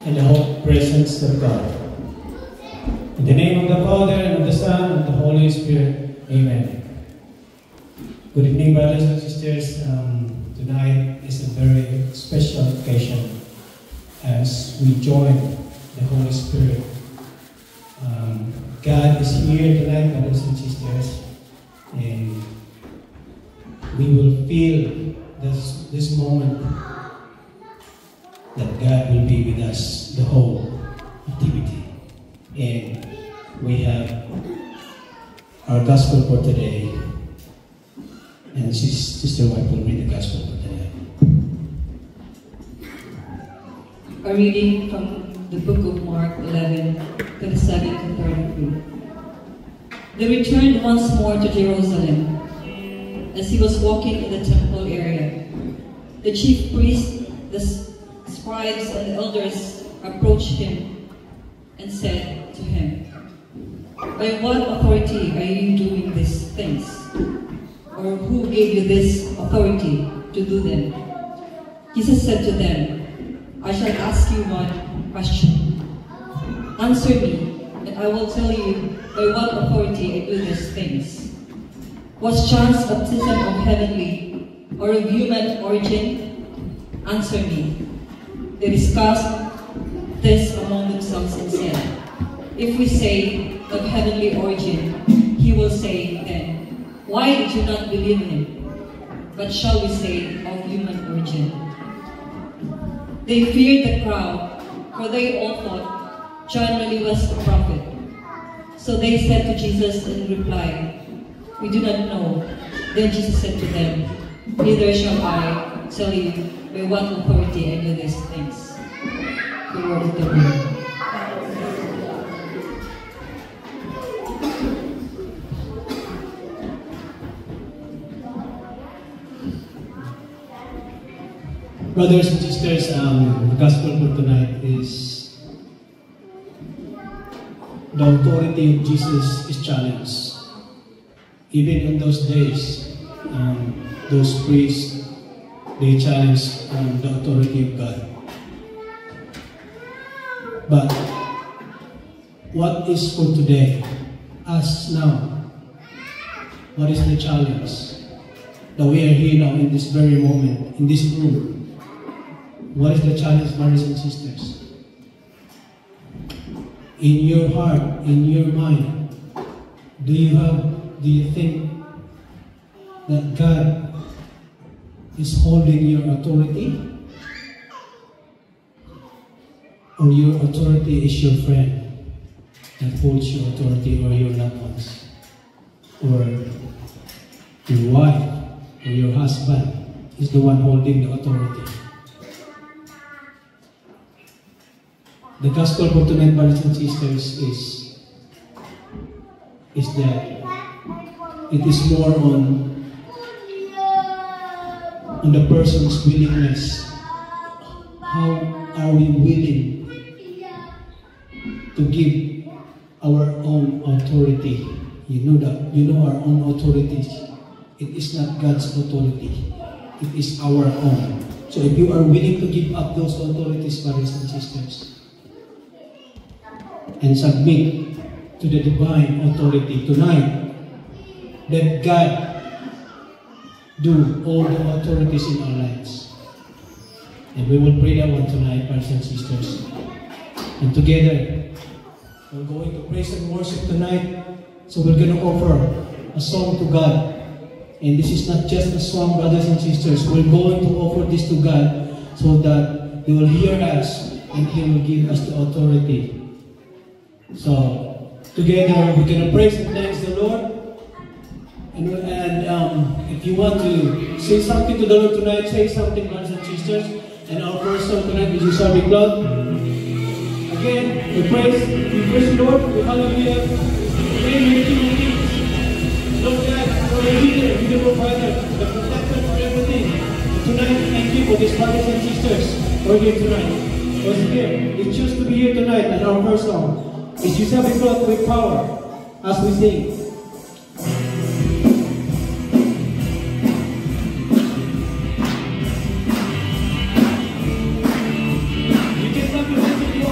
in the whole presence of God. In the name of the Father, and of the Son, and of the Holy Spirit. Amen. Good evening, brothers and sisters. Tonight is a very special occasion as we join the Holy Spirit. God is here tonight, brothers and sisters, and we will feel this moment that God will be with us the whole activity. And we have our gospel for today, and Sister White will read the gospel for today. A reading from the book of Mark 11:37 to 33. They returned once more to Jerusalem. As he was walking in the temple area, the chief priests, the scribes, and the elders approached him and said to him, "By what authority are you doing these things? Or who gave you this authority to do them?" Jesus said to them, "I shall ask you one question. Answer me, and I will tell you by what authority I do these things. Was John's baptism of heavenly or of human origin? Answer me." They discussed this among themselves and said, "If we say of heavenly origin, he will say then, 'Why did you not believe him?' But shall we say of human origin?" They feared the crowd, for they all thought John really was a prophet. So they said to Jesus in reply, "We do not know." Then Jesus said to them, "Neither shall I tell you by what authority I do these things." The word of the Lord. Brothers and sisters, the gospel for tonight is the authority of Jesus is challenged. Even in those days, those priests, they challenged the authority of God. But what is for today, us now? What is the challenge? That we are here now in this very moment, in this room. What is the challenge, brothers and sisters? In your heart, in your mind, do you think that God is holding your authority? Or your authority is your friend that holds your authority, or your loved ones? Or your wife or your husband is the one holding the authority? The gospel for tonight, brothers and sisters, is that it is more on the person's willingness. How are we willing to give our own authority? You know our own authorities. It is not God's authority. It is our own. So if you are willing to give up those authorities, brothers and sisters, and submit to the divine authority tonight, let God do all the authorities in our lives. And we will pray that one tonight, brothers and sisters. And together, we're going to praise and worship tonight. So we're going to offer a song to God. And this is not just a song, brothers and sisters. We're going to offer this to God so that He will hear us and He will give us the authority. So, together we're going to praise and thank the Lord. And if you want to say something to the Lord tonight, say something, brothers and sisters. And our first song tonight is "You Shall Be Glad." Again, we praise the Lord, we hallelujah. Amen. Lord God, for the leader, the provider, the protector for everything. And tonight, thank you for these brothers and sisters who are here tonight. Because here, they choose to be here tonight. And our first song is "You Shall Be Clothed with Power," as we sing. You can clap your hands if you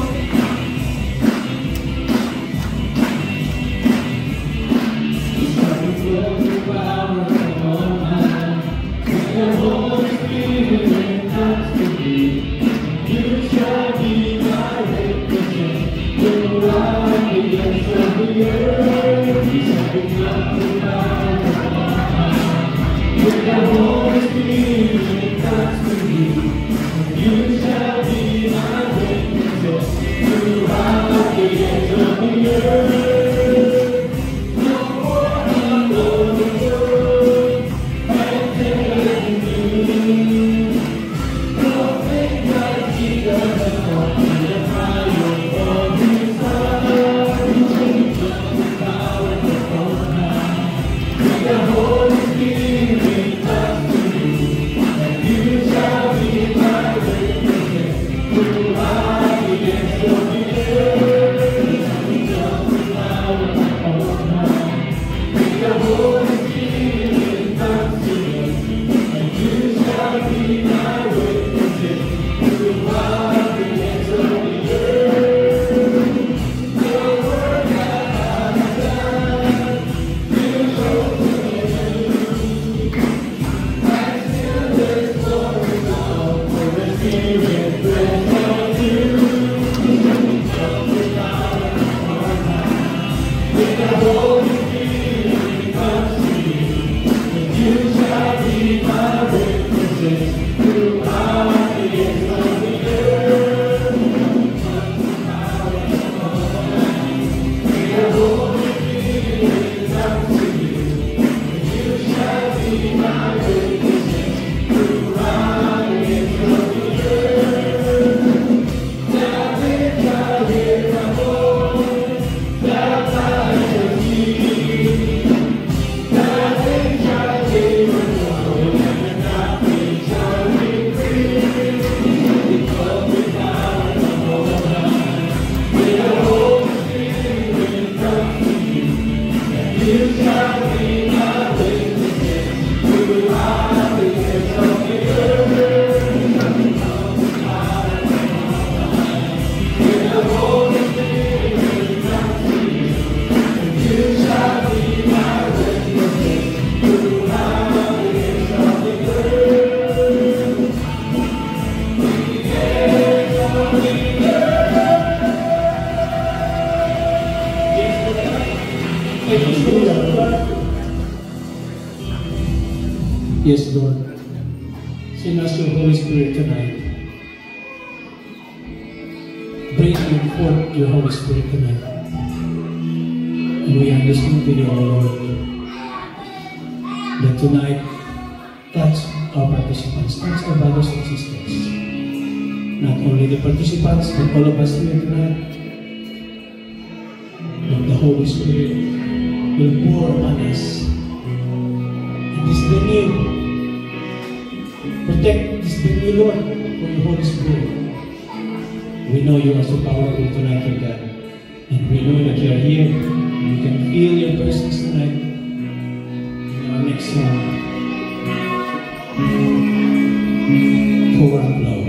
Yes, Lord. Send us your Holy Spirit tonight. Bring forth your Holy Spirit tonight. And we are listening to you, O Lord. That tonight, touch our participants, touch our brothers and sisters. Not only the participants, but all of us here tonight. That the Holy Spirit will pour upon us. And this venue, protect this venue, Lord, for your Holy Spirit. We know you are so powerful tonight, O God. And we know that you are here. We can feel your presence tonight. In our next song, pour out love.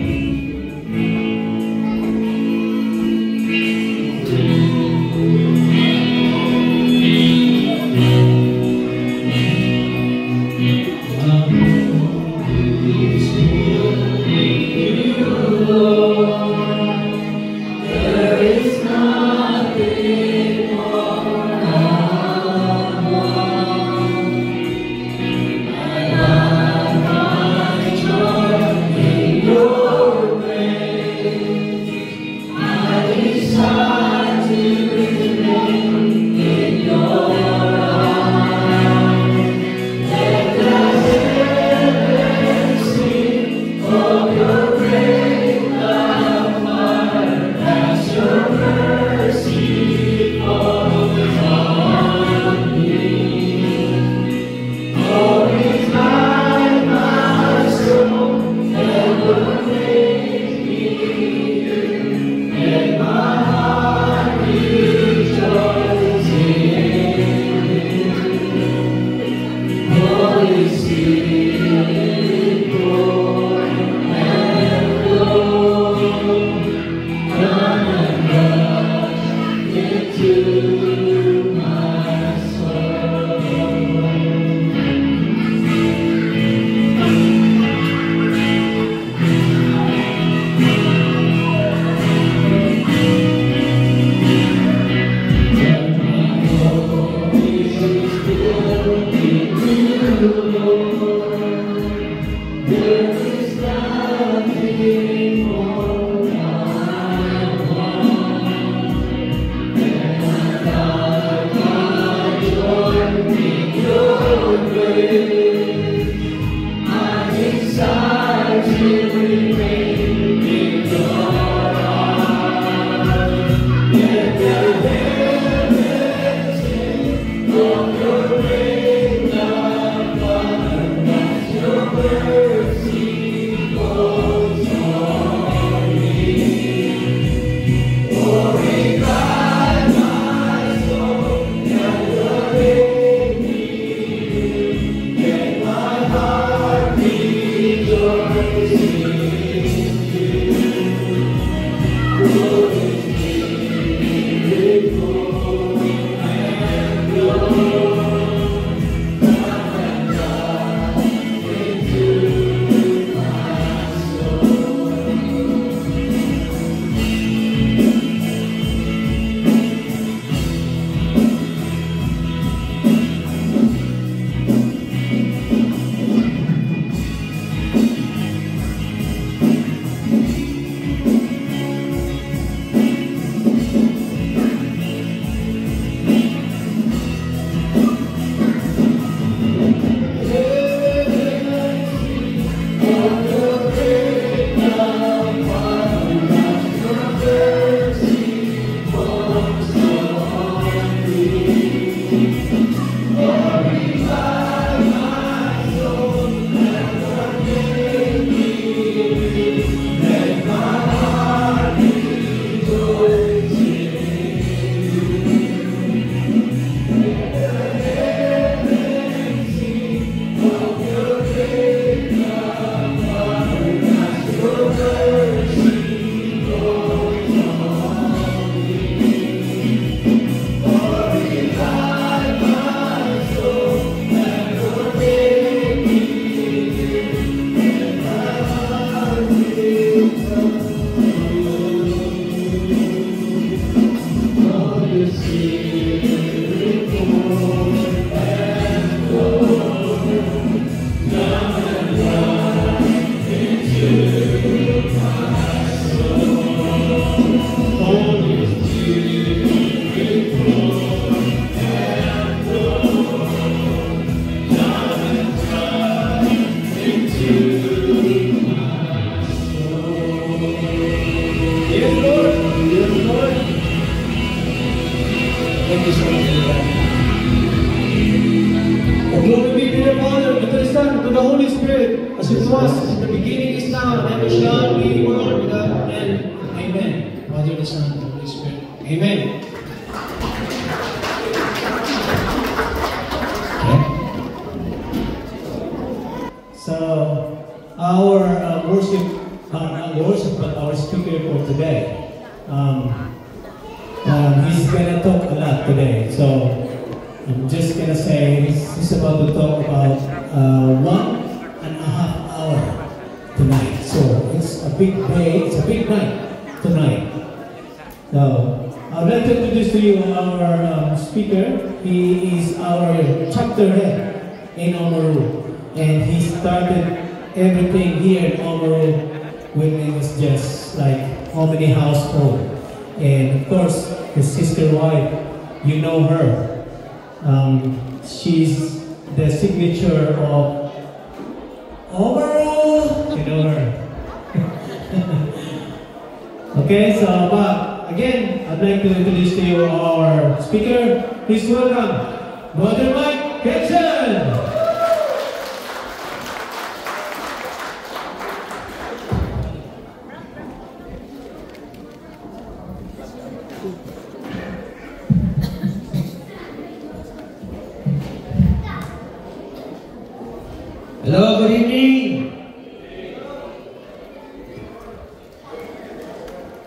Hello, good evening.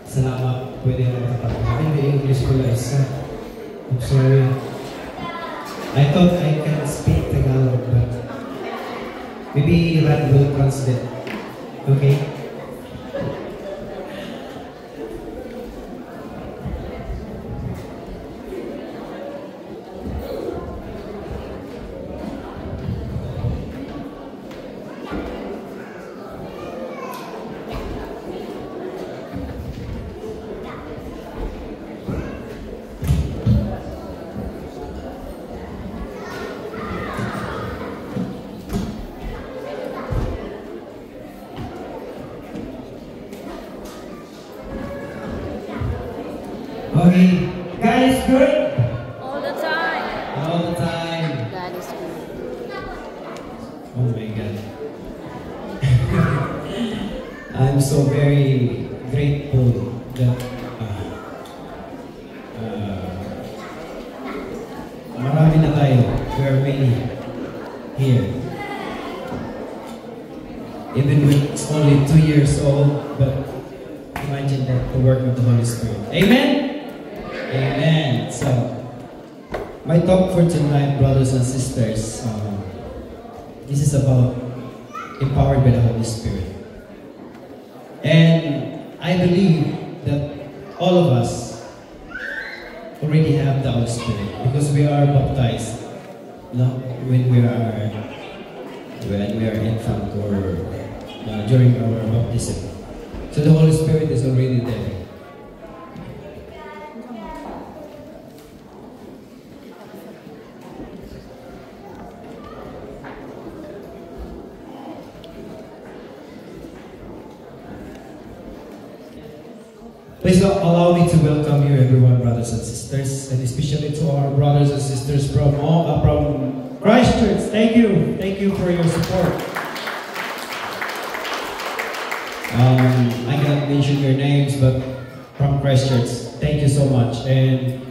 Salamat, pwede na nakapag-sabi. Hindi English ko lang isa. I'm sorry. I thought I can speak Tagalog, but maybe Rad will translate. Okay? Okay, guys, good? All the time. All the time. That is good. Oh my God. I'm so very grateful that marami na tayo. We are many here. Even when it's only 2 years old, but imagine that the work of the Holy Spirit. Amen? Amen. So, my talk for tonight, brothers and sisters, this is about empowered by the Holy Spirit. And I believe that all of us already have the Holy Spirit because we are baptized, no? when we are infant or during our baptism. So the Holy Spirit is already there. Please allow me to welcome you, everyone, brothers and sisters, and especially to our brothers and sisters from Christchurch. Thank you for your support. I cannot mention your names, but from Christchurch, thank you so much, and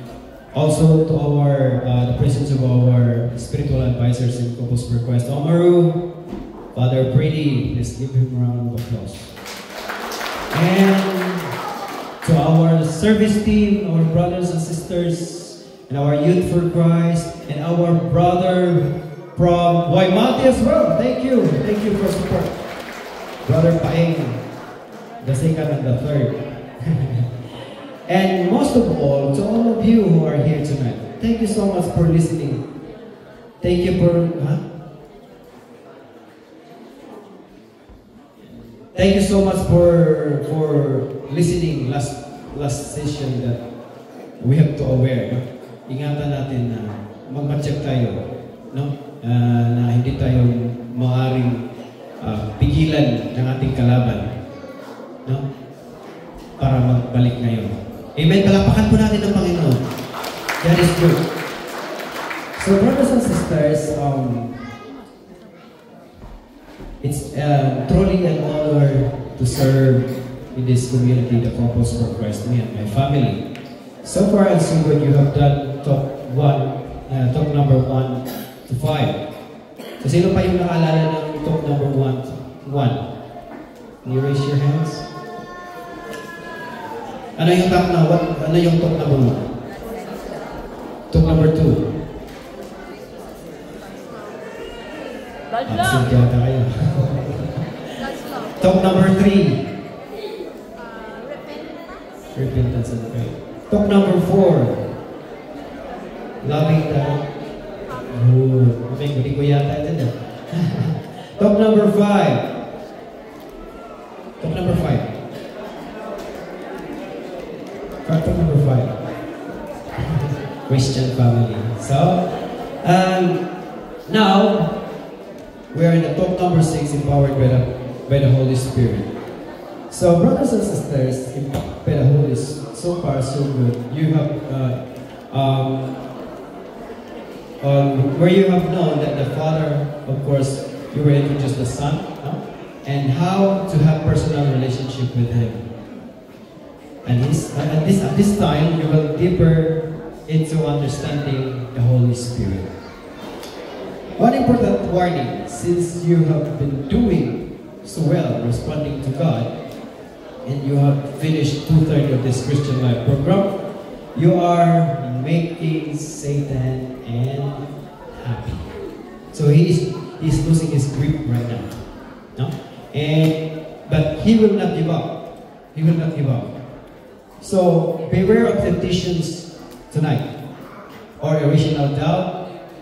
also to our the presence of our spiritual advisors in Couples Request, Omaru, Father Brady. Please give him a round of applause. And to our service team, our brothers and sisters, and our Youth for Christ, and our brother from Waimate as well. Thank you for support. Brother Paeng, the second and the third. And most of all, to all of you who are here tonight, thank you so much for listening. Thank you for, Thank you so much for listening last session that we have to aware. No? Ingatan natin na mag-check tayo, no? Na hindi tayo maaaring pigilan ng ating kalaban, no? Para magbalik ngayon. Amen. Palapakan po natin ang Panginoon. That is good. So brothers and sisters, it's truly an honor to serve in this community, the Couples for Christ, me and my family. So far and so good, you have done talk number 1 to 5. So sino pa yung nakaalala ng talk number 1? Can you raise your hands? Ano yung talk number 1? Talk number 2? Absent yata kayo. Talk number 3. Repentance and faith. Talk number 4. Loving the hindi ko yata ito. Talk number 5. Talk number 5. Talk number 5. Christian family. So, now we are in the talk number 6, empowered by the Holy Spirit. So, brothers and sisters, empowered by the Holy Spirit, so far so good. You have where you have known that the Father, of course, you were introduced the Son, no? And how to have personal relationship with Him. And at this time, you will deeper into understanding the Holy Spirit. One important warning, since you have been doing so well, responding to God, and you have finished 2/3 of this Christian Life program, you are making Satan happy. So he's losing his grip right now, no? But he will not give up. He will not give up. So beware of temptations tonight, or irrational doubt,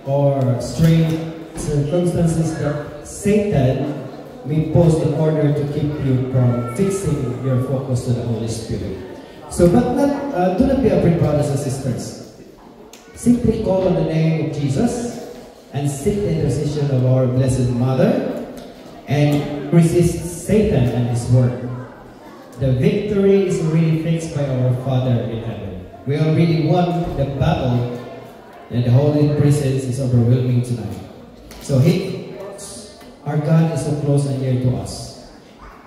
or strange circumstances that Satan may pose in order to keep you from fixing your focus to the Holy Spirit. So, do not be afraid, brothers and sisters. Simply call on the name of Jesus and seek the intercession of our Blessed Mother and resist Satan and his work. The victory is already fixed by our Father in heaven. We already won the battle, and the Holy Presence is overwhelming tonight. So our God is so close and near to us.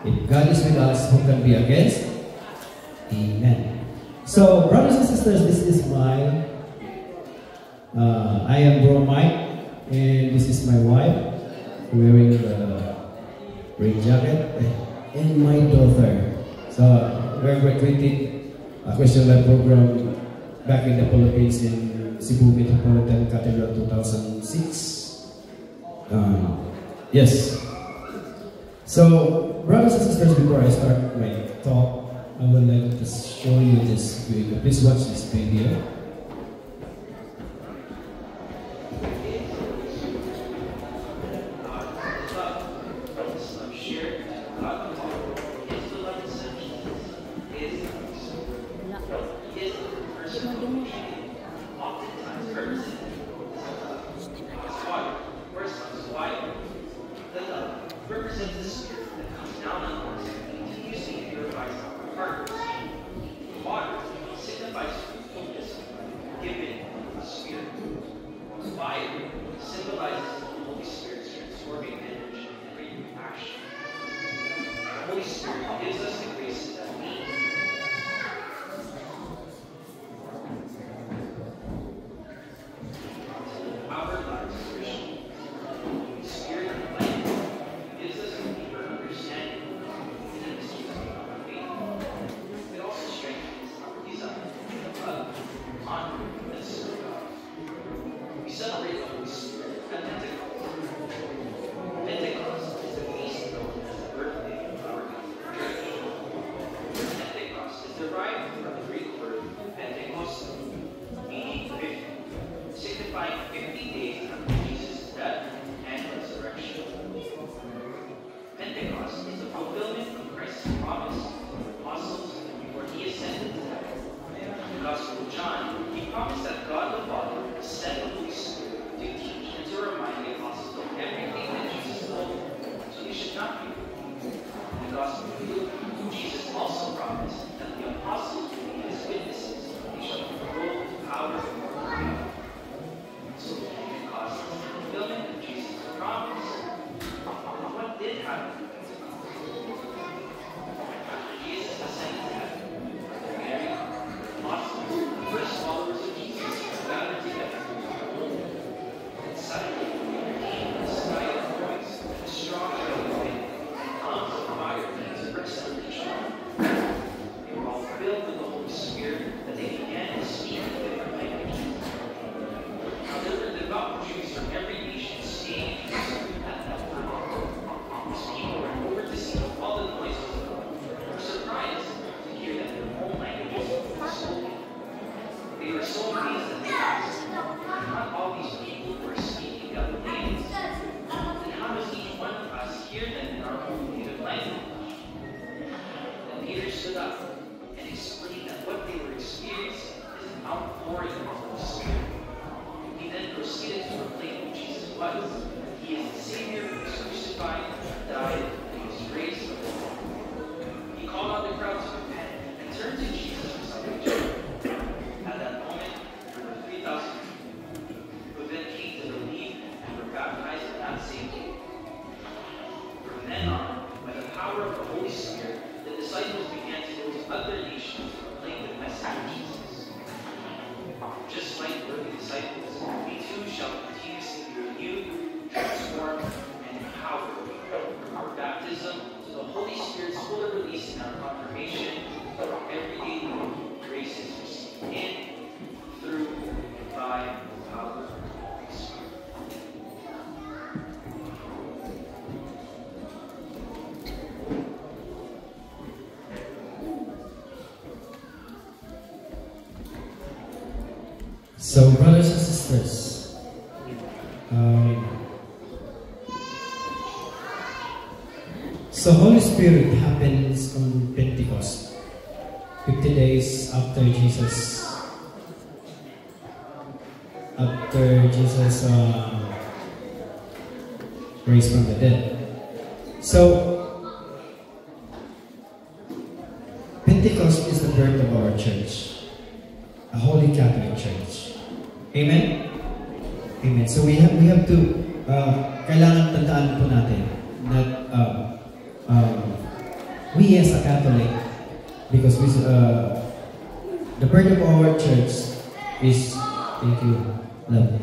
If God is with us, who can be against? Amen. So, brothers and sisters, this is my, I am Bro Mike, and this is my wife, wearing the rain jacket, and my daughter. So, we're graduating Christian Life program back in the Philippines in Cebu Metropolitan Cathedral 2006. Yes. So, brothers and sisters, before I start my talk, I would like to show you this video. Please watch this video. Represents the spirit that comes down on us and continuously purifies our hearts. Water signifies fruitfulness, given the Spirit. Fire symbolizes the Holy Spirit's transforming energy and renewing action. The Holy Spirit gives us the graces that we need. Our lives as Christians, the Spirit of life gives us a deeper understanding in the mysteries of our faith. It also strengthens our desire to love, honor, and serve God. We celebrate the Holy Spirit at Pentecost. Pentecost is the feast known as the birthday of our Catholic Church. Pentecost is derived from the Greek word Pentecost, meaning 50, signifying 50 days after Jesus' death and resurrection. Pentecost is the fulfillment of Christ's promise to the apostles before he ascended to heaven. In the Gospel of John, he promised that God the Father would send the Holy Spirit to teach and to remind the apostles of everything that Jesus told them, so they should not be confused. In the Gospel of Luke, Jesus also promised that the apostles would be his witnesses, they shall be clothed with power from God. So Pentecost is the fulfillment of Jesus' promise. What did happen? After Jesus ascended to heaven, Mary, the apostles, the first followers of Jesus, gathered together. And suddenly there came in the sky a voice, a strong wind, and tongues of fire that dispersed the nation. They were all filled with the Holy Spirit, and they began to speak in different languages. Now there were devout Jews from every nation staying in Jerusalem at that time. These people ran over to see all the noises of God. They were surprised to hear that their own languages were spoken. They were so amazed that they asked, "Are not all these people who are speaking Galileans? Then how does each one of us hear them in our own native language?" Then Peter stood up and explained that what they were experiencing is an outpouring of the Holy Spirit. He then proceeded to proclaim who Jesus was. He is the Savior who was crucified, died, and was raised from the dead. He called on the crowd to repent and turn to Jesus for salvation. At that moment, there were 3,000 people who then came to believe and were baptized in that same day. From then on, by the power of the Holy Spirit, the disciples began to go to other nations to proclaim the message of Jesus. Just like early disciples, we too shall continuously be renewed, transformed, and empowered. From our baptism to the Holy Spirit's fuller release in our confirmation, our everyday grace is received in, through, and by the power of the Holy Spirit. So, brothers and sisters, so Holy Spirit happens on Pentecost, 50 days after Jesus raised from the dead. So, Pentecost is the birth of our church, a Holy Catholic Church. Amen? Amen. So we have to, kailangan tandaan po natin that we as a Catholic, because the birth of our church is, thank you, love.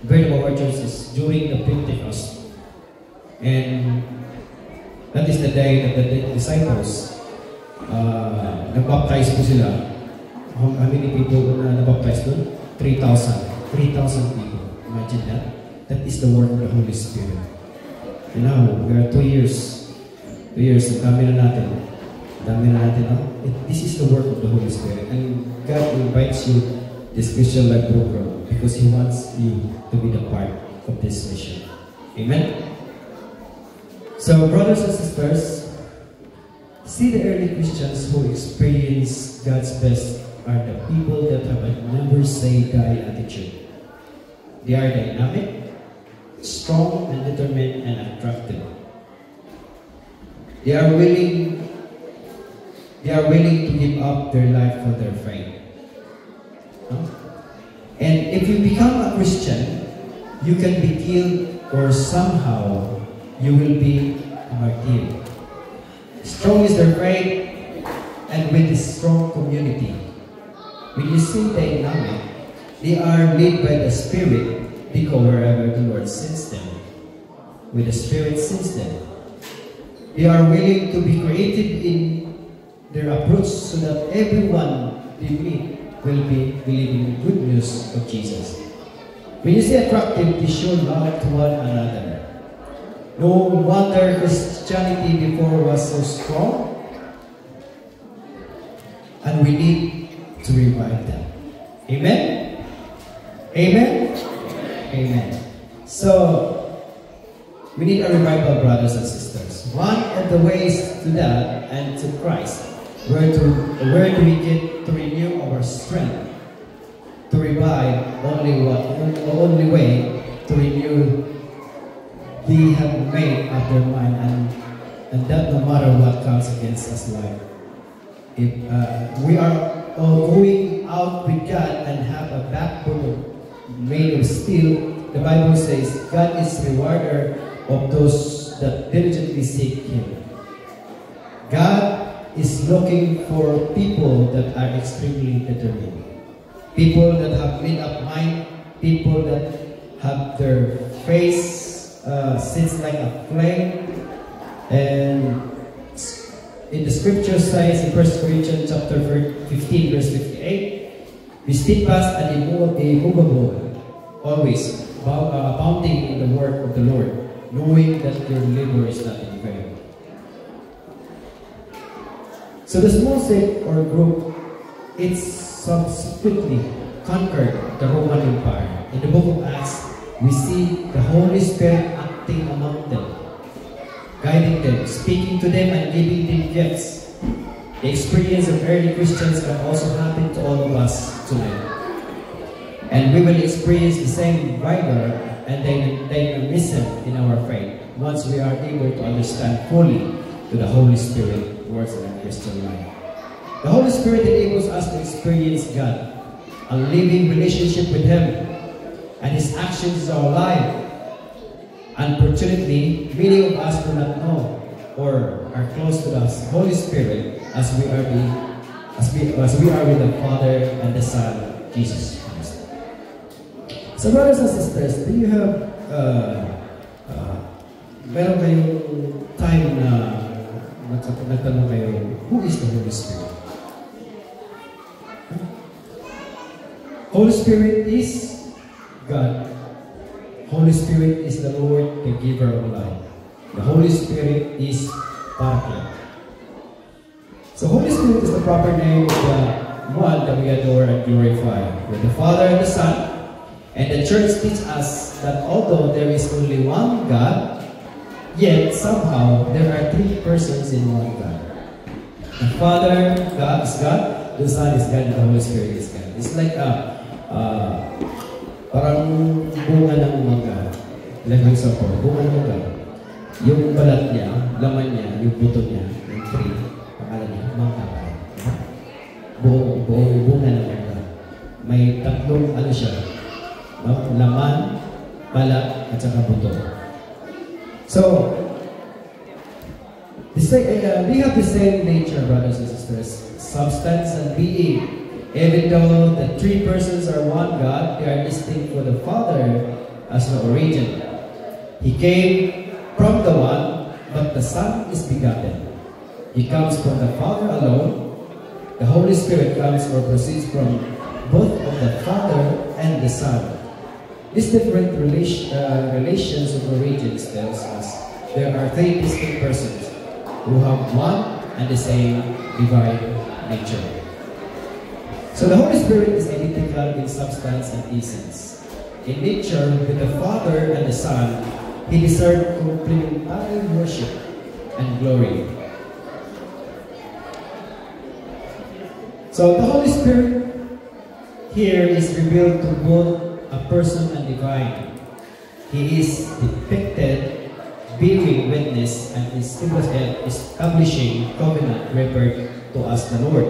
The birth of our church is during the Pentecost. And that is the day that the disciples, nag-baptize po sila how many people na nabaptized doon? 3,000. 3,000 people. Imagine that. That is the work of the Holy Spirit. And now, we are 2 years. 2 years, ang dami na natin. This is the work of the Holy Spirit. And God invites you this Christian Life program because He wants you to be the part of this mission. Amen? So, brothers and sisters, see the early Christians who experience God's best are the people that have a never say die attitude. They are dynamic, strong and determined and attractive. They are willing to give up their life for their faith. And if you become a Christian, you can be killed or somehow you will be a martyr. Strong is their faith and with a strong community. When you see dynamic, they are led by the Spirit. They go wherever the Lord sends them. With the Spirit sends them. They are willing to be creative in their approach so that everyone they meet will be believing the good news of Jesus. When you say attractive, they show love to one another. No wonder Christianity before was so strong, and we need to revive them. Amen? Amen? Amen. So, we need a revival, brothers and sisters. One of the ways to that and to Christ, where do we get to renew our strength? To revive, only way to renew, they have made up their mind, and that no matter what comes against us life. If we are going out with God and have a backbone made of steel, the Bible says God is rewarder of those that diligently seek Him. God is looking for people that are extremely determined. People that have made up mind, people that have their face sits like a flame. And in the scripture says in 1 Corinthians chapter 15 verse 58, be steadfast and immovable, always abounding in the work of the Lord, knowing that your labor is not in vain. So the small sect or group, it's subsequently conquered the Roman Empire. In the book of Acts, we see the Holy Spirit acting among them, guiding them, speaking to them and giving them gifts. The experience of early Christians can also happen to all of us tonight. And we will experience the same vigor and dynamism in our faith once we are able to understand fully to the Holy Spirit works in our Christian life. The Holy Spirit enables us to experience God, a living relationship with Him, and His actions in our life. Unfortunately, many of us do not know or are close to the Holy Spirit as we are with the Father and the Son, Jesus Christ. So brothers and sisters, do you have meron kayong time na nagtanong kayo, who is the Holy Spirit? Holy Spirit is God. Holy Spirit is the Lord, the giver of life. The Holy Spirit is Paraclete. So Holy Spirit is the proper name of the one that we adore and glorify. We're the Father and the Son. And the church teaches us that although there is only one God, yet somehow there are three persons in one God. The Father, God is God, the Son is God, and the Holy Spirit is God. It's like parang bunga ng mangga. Like for example, bunga ng mangga. Yung balat niya, laman niya, yung buto niya, yung tree, pangalan niya, mangga. Buong bunga ng mangga. May tatlong ano siya, no? Laman, balat, at saka buto. So, we have the same nature, brothers and sisters, substance and being. Even though the three persons are one God, they are distinct for the Father as the origin. He came from the one, but the Son is begotten. He comes from the Father alone, The Holy Spirit comes or proceeds from both of the Father and the Son. These different relations of origins tells us there are three distinct persons who have one and the same divine nature. So the Holy Spirit is identical in substance and essence. In nature, with the Father and the Son, He deserved complementary worship and glory. So the Holy Spirit here is revealed to both a person and divine. He is depicted bearing witness and establishing covenant referred to as the Lord.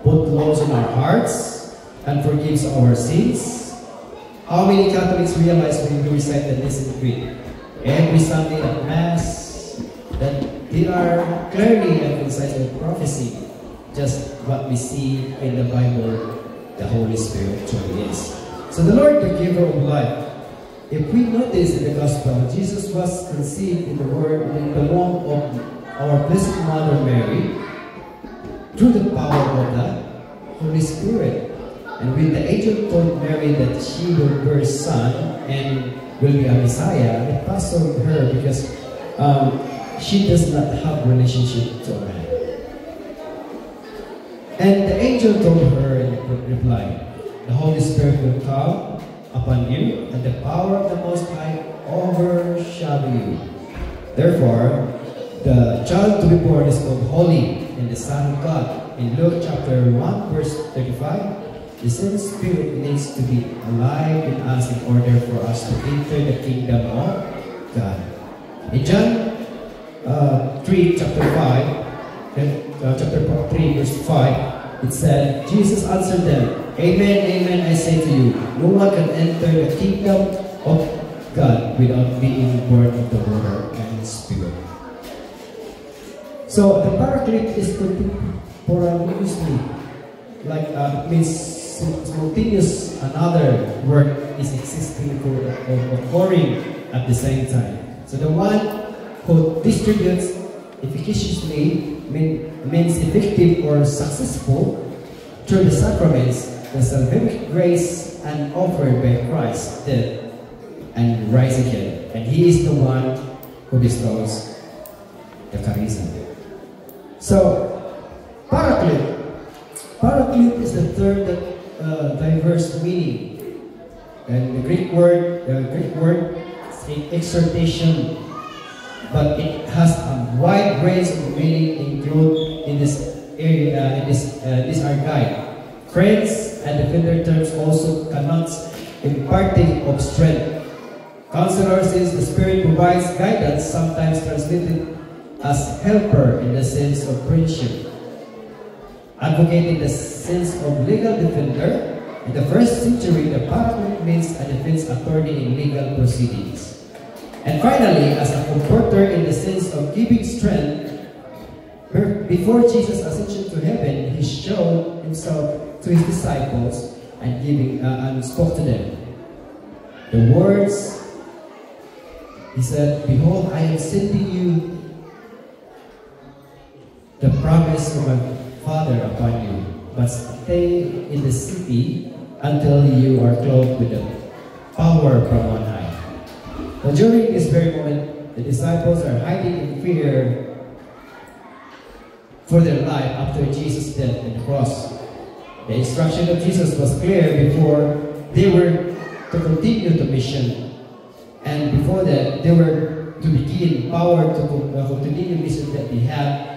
Put laws on our hearts and forgives our sins. How many Catholics realize when we recite the Nicene Creed every Sunday at Mass that they are clearly emphasizing prophecy, just what we see in the Bible the Holy Spirit truly is. So the Lord, the giver of life. If we notice in the Gospel, Jesus was conceived in the womb of our Blessed Mother Mary through the power of the Holy Spirit. And when the angel told Mary that she will bear a son and will be a Messiah, it passed on her because she does not have relationship to a man. And the angel told her in reply, the Holy Spirit will come upon you, and the power of the Most High overshadow you. Therefore, the child to be born is called Holy and the Son of God. In Luke chapter 1, verse 35, the same Spirit needs to be alive in us in order for us to enter the kingdom of God. In John 3, chapter 3, verse 5, it said, Jesus answered them, Amen, amen, I say to you, no one can enter the kingdom of God without being born of the water and Spirit. So the Paraclete is contemporaneously, like means simultaneous. Another work is existing or occurring at the same time. So the one who distributes efficaciously means effective or successful through the sacraments, the salvific grace and offered by Christ dead and rise again. And He is the one who bestows the charism. So, Paraclete. Paraclete is the term that diverse meaning. And the Greek word is exhortation, but it has a wide range of meaning included in this area. These are guide. Friends and defender terms also connotes imparting of strength. Counselors is the Spirit provides guidance, sometimes translated as helper in the sense of friendship. Advocate in the sense of legal defender. In the first century, the Paraclete means a defense attorney in legal proceedings. And finally, as a comforter in the sense of giving strength. Before Jesus ascension to heaven, He showed Himself to His disciples and spoke to them. The words, He said, Behold, I am sending you the promise of my Father upon you, but stay in the city until you are clothed with the power from on high. Now, during this very moment, the disciples are hiding in fear for their life after Jesus' death on the cross. The instruction of Jesus was clear before they were to continue the mission, and before that they were to begin power to continue the mission that they had,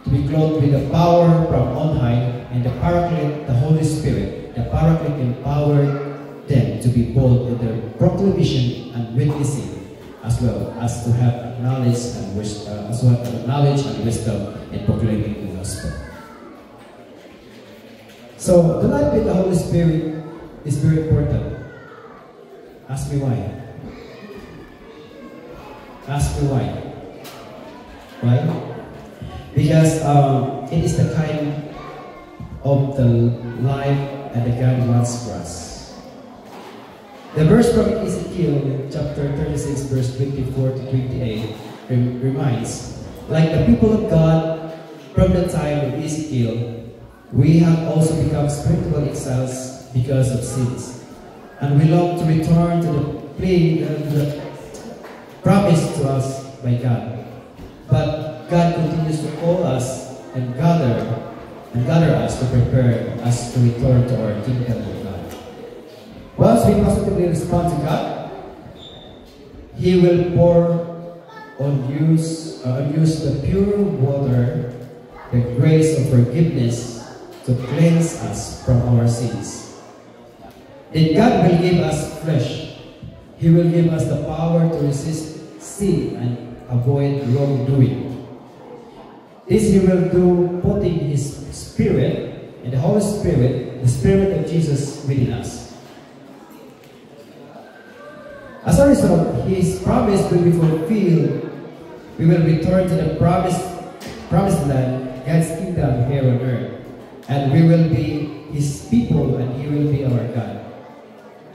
to be clothed with the power from on high, and the Paraclete, the Holy Spirit. The Paraclete empowered them to be bold in their proclamation and witnessing, as well as to have knowledge and wisdom, in proclaiming the gospel. So the life with the Holy Spirit is very important. Ask me why. Ask me why. Why? Because it is the kind of the life and the God wants for us. The verse from Ezekiel chapter 36 verse 24 to 28 reminds, like the people of God from the time of Ezekiel, we have also become spiritual exiles because of sins. And we long to return to the promised to us by God. But God continues to call us and gather us to prepare us to return to our kingdom of God. Once we positively respond to God, He will pour on use the pure water, the grace of forgiveness to cleanse us from our sins. Then God will give us flesh. He will give us the power to resist sin and avoid wrongdoing. This He will do putting His Spirit and the Holy Spirit, the Spirit of Jesus within us. As a result, His promise will be fulfilled. We will return to the promised land, God's kingdom here on earth. And we will be His people and He will be our God.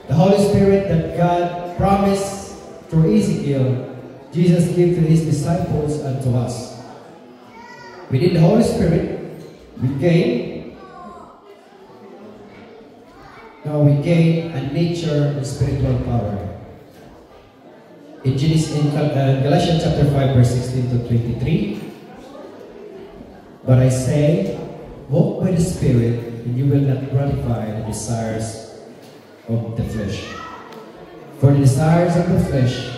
The Holy Spirit that God promised through Ezekiel, Jesus gave to His disciples and to us. Within the Holy Spirit, we gain a nature and spiritual power. In Galatians chapter 5, verse 16 to 23, but I say, walk by the Spirit, and you will not gratify the desires of the flesh. For the desires of the flesh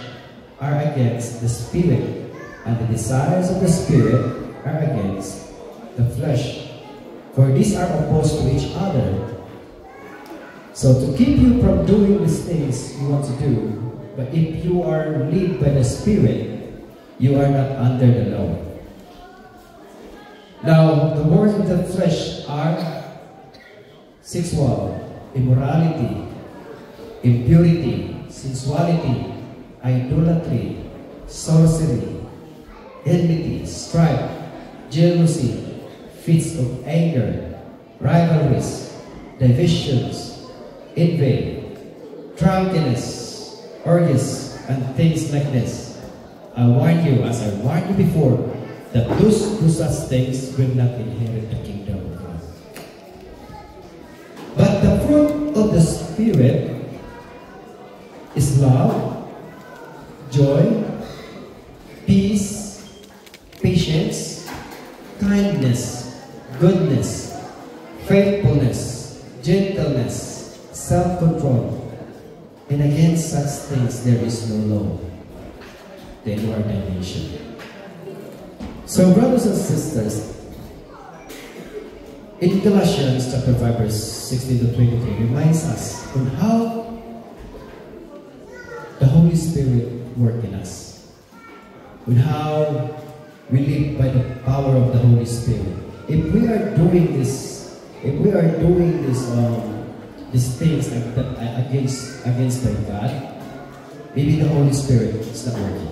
are against the Spirit, and the desires of the Spirit are against the flesh. For these are opposed to each other. So to keep you from doing these things you want to do, but if you are led by the Spirit, you are not under the law. Now, the works of the flesh are sexual, immorality, impurity, sensuality, idolatry, sorcery, enmity, strife, jealousy, fits of anger, rivalries, divisions, envy, drunkenness, orgies, and things like this. I warn you, as I warned you before, that those who do such things will not inherit the kingdom of God. But the fruit of the Spirit is love, joy, peace, patience, kindness, goodness, faithfulness, gentleness, self-control. And against such things there is no law. They are damnation. So, brothers and sisters, in Galatians chapter 5, verse 16 to 23 reminds us on how the Holy Spirit works in us, on how we live by the power of the Holy Spirit. If we are doing this, these things against by God, maybe the Holy Spirit is not working.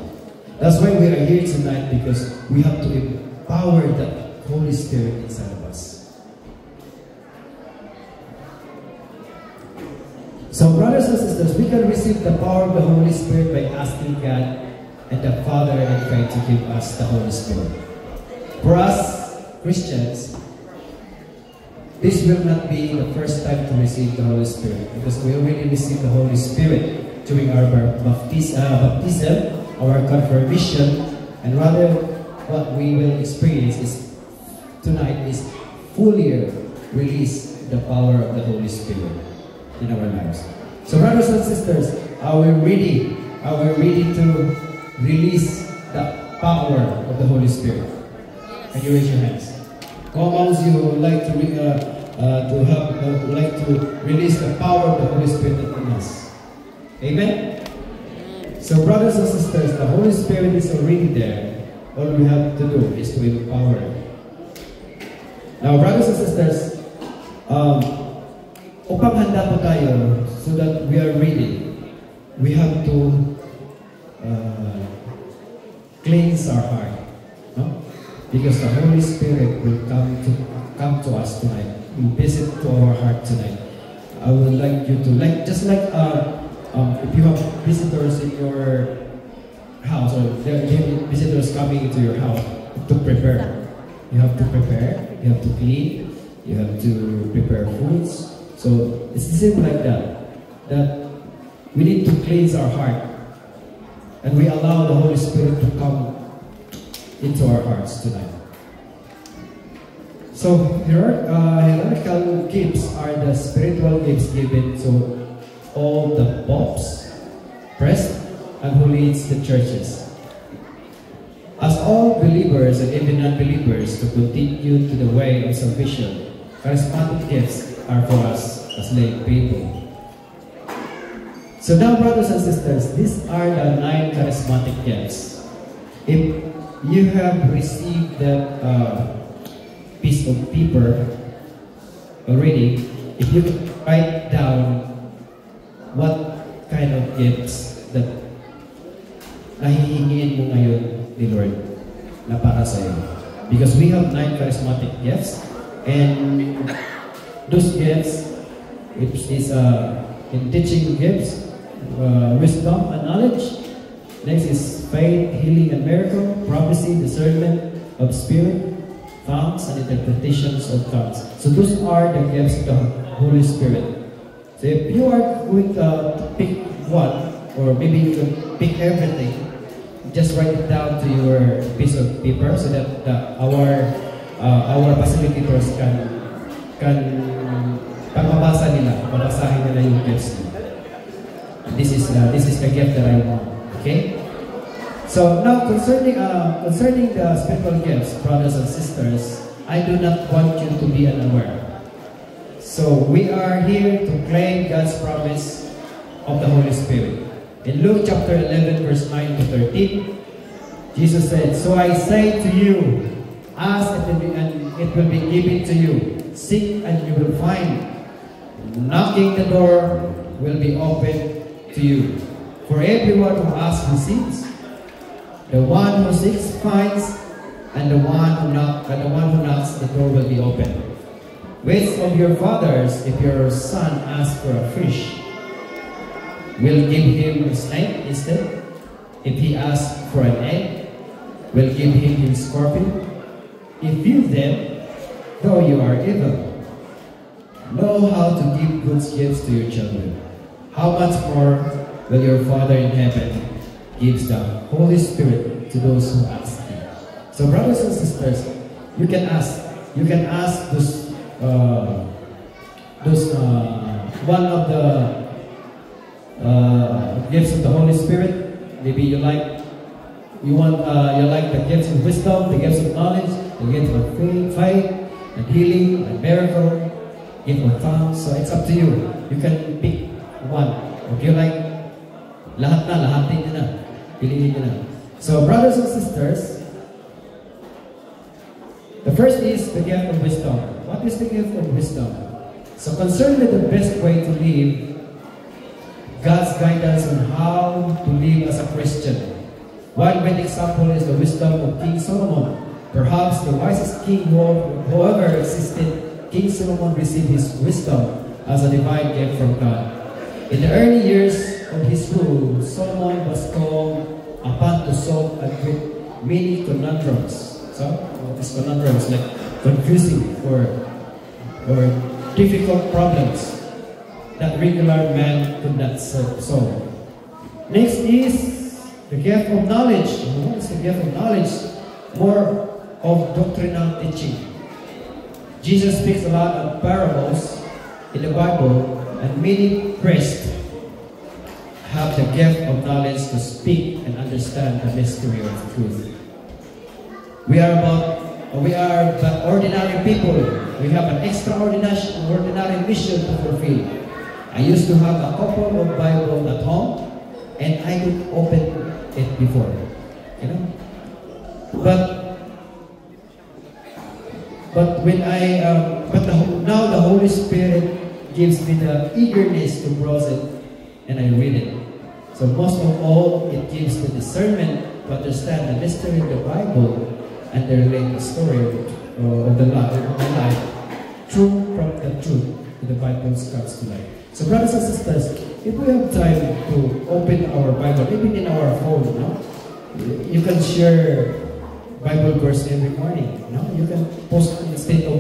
That's why we are here tonight, because we have to empower the Holy Spirit inside of us. So, brothers and sisters, we can receive the power of the Holy Spirit by asking God and the Father and God to give us the Holy Spirit. For us Christians, this will not be the first time to receive the Holy Spirit, because we already received the Holy Spirit during our baptism, our confirmation, and rather what we will experience tonight is fully release the power of the Holy Spirit in our lives. So, brothers and sisters, are we ready? Are we ready to release the power of the Holy Spirit? Can you raise your hands? How amongst you would like to release the power of the Holy Spirit in us? Amen? So, brothers and sisters, the Holy Spirit is already there. All we have to do is to empower it. Now, brothers and sisters, upang handa po tayo so that we are ready, we have to cleanse our heart. No? Because the Holy Spirit will come to us tonight, will visit to our heart tonight. I would like you to, if you have visitors in your house, or there are visitors coming into your house, to prepare. You have to prepare, you have to clean, you have to prepare foods. So it's the same like that. That we need to cleanse our heart. And we allow the Holy Spirit to come into our hearts tonight. So hierarchical gifts are the spiritual gifts given to all the popes, priests, and who leads the churches. As all believers and even non-believers to continue to the way of salvation, charismatic gifts are for us as lay people. So now, brothers and sisters, these are the 9 charismatic gifts. If you have received that piece of paper already, if you can write down what kind of gifts that nahihingiin mo ngayon ni Lord na para sa iyo. Because we have 9 charismatic gifts, and those gifts, which is in teaching gifts, wisdom and knowledge. Next is faith, healing and miracle, prophecy, discernment of spirit, tongues and interpretations of tongues. So those are the gifts of the Holy Spirit. So if you are going to pick one, or maybe you can pick everything, just write it down to your piece of paper so that our facilitators can mabasa nila, mabasahin nila yung gifts. This is the gift that I want. Okay. So now concerning the spiritual gifts, brothers and sisters, I do not want you to be unaware. So we are here to claim God's promise of the Holy Spirit. In Luke chapter 11, verse 9 to 13, Jesus said, "So I say to you, ask and it will be given to you. Seek and you will find. Knocking the door will be opened to you. For everyone who asks receives. The one who seeks finds, and the one who knocks, the door will be opened. Which of your fathers, if your son asks for a fish, will give him a snake instead? If he asks for an egg, will give him a scorpion? If you then, though you are evil, know how to give good gifts to your children, how much more will your Father in heaven gives the Holy Spirit to those who ask Him." So, brothers and sisters, you can ask those one of the gifts of the Holy Spirit. Maybe you like the gifts of wisdom, the gifts of knowledge, the gifts of faith and healing and miracle, gift of tongues. So it's up to you. You can pick one. If you like lahatin nyo na. Piliin nyo na. So, brothers and sisters, the first is the gift of wisdom. What is the gift of wisdom? So, concerned with the best way to live, God's guidance on how to live as a Christian. One great example is the wisdom of King Solomon. Perhaps the wisest king who ever existed, King Solomon received his wisdom as a divine gift from God. In the early years of his rule, Solomon was called upon to solve and with many conundrums. So, what is conundrums? Like confusing or difficult problems that regular man could not solve. Next is the gift of knowledge. What is the gift of knowledge? More of doctrinal teaching. Jesus speaks a lot of parables in the Bible, and many priests have the gift of knowledge to speak and understand the mystery of truth. We are the ordinary people. We have an extraordinary mission to fulfill. I used to have a couple of Bibles at home, and I would open it before, now the Holy Spirit gives me the eagerness to browse it, and I read it. So most of all, it gives the discernment to understand the mystery of the Bible and the related story of the life, truth from the truth that the Bible comes to life. So brothers and sisters, if we have time to open our Bible, even in our phone, you can share Bible verse every morning. No? You can post instead of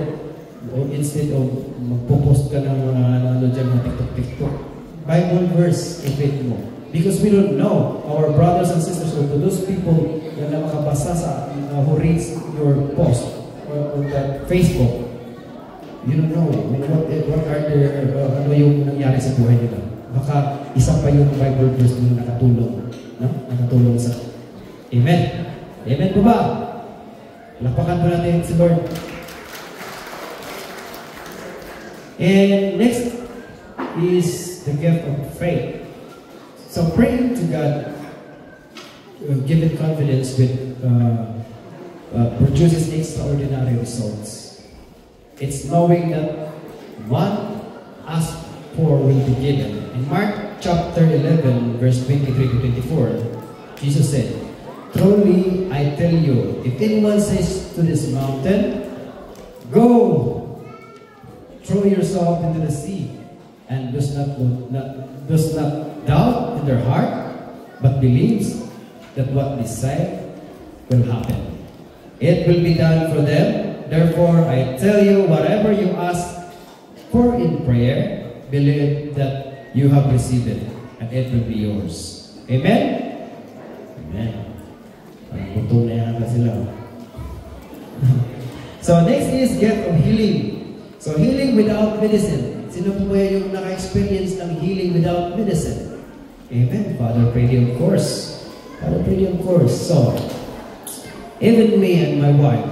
magpo-post ka ng mga ano dyan, mga TikTok. Bible verse, i-read mo. Because we don't know, our brothers and sisters, or to those people na makabasa sa, who reads your post or that Facebook, you don't know what are the, ano yung nangyari sa buhay nila. Baka isa pa yung Bible verse na nakatulong. No? Nakatulong sa... Amen? Amen po ba? Lapakan po natin si Lord. And next is the gift of faith. So praying to God, given confidence with produces extraordinary results. It's knowing that one asked for will be given. In Mark chapter 11, verse 23 to 24, Jesus said, "Truly I tell you, if anyone says to this mountain, go, throw yourself into the sea, and does not doubt in their heart, but believes that what they say will happen, it will be done for them. Therefore, I tell you, whatever you ask for in prayer, believe that you have received it, and it will be yours." Amen? Amen. Putong na yan sila. So next is gift of healing. So healing without medicine. Sino po ba yung naka-experience ng healing without medicine? Amen. Father Brady, of course. Father Brady, of course. So, even me and my wife,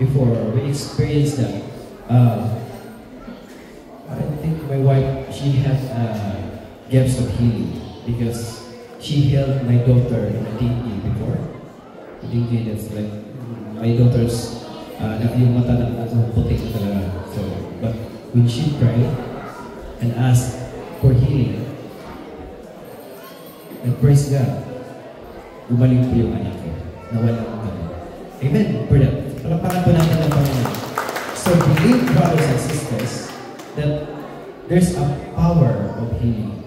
before we experienced that, I think my wife, she had gifts of healing because she held my daughter in a dingy before. A dingy that's like, my daughter's, yung mata na puti na talaga. So, but when she prayed and asked for healing, and praise God, gumaling po yung anak ko. Nawala ko kami. Amen. Brother, palapakan po natin ang Panginoon. So believe, brothers and sisters, that there's a power of healing.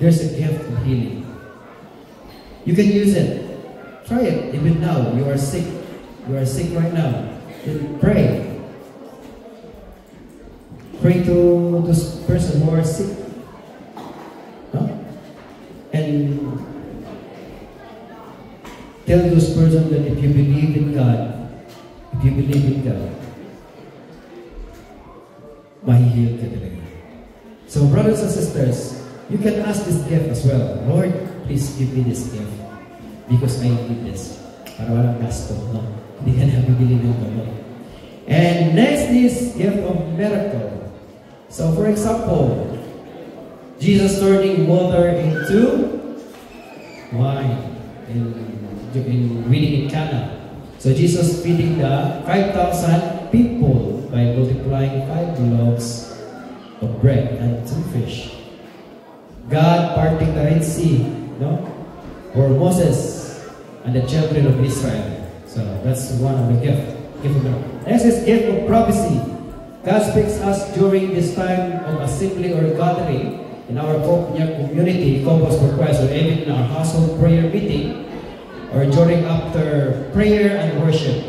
There's a gift of healing. You can use it. Try it. Even now, you are sick. You are sick right now. Then pray. Pray to this person who are sick. No? And tell this person that if you believe in God, mahihil ka talaga. So brothers and sisters, you can ask this gift as well. Lord, please give me this gift because I need this. Para walang gasto, no? Hindi ka na bibili ng gamot. And next is gift of miracle. So for example, Jesus turning water into wine in reading in Cana. So Jesus feeding the 5,000 people by multiplying 5 loaves of bread and 2 fish. God parting the Red Sea, no? For Moses and the children of Israel. So that's one of the gift of miracle. Next is gift of prophecy. God speaks us during this time of assembly or gathering in our community, Compass for Christ, or even in our household prayer meeting, or during after prayer and worship.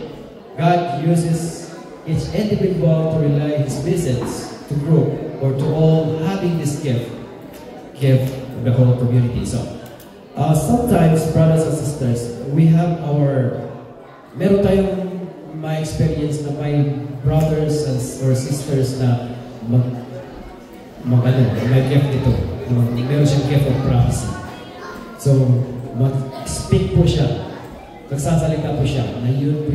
God uses each individual to relay His message to group or to all having this gift of the whole community. So sometimes, brothers and sisters, we have meron tayong may experience na may brothers or sisters na may gift ito. Meron siyang gift of prophecy. So, mag-speak po siya. Nagsasalita po siya na yun po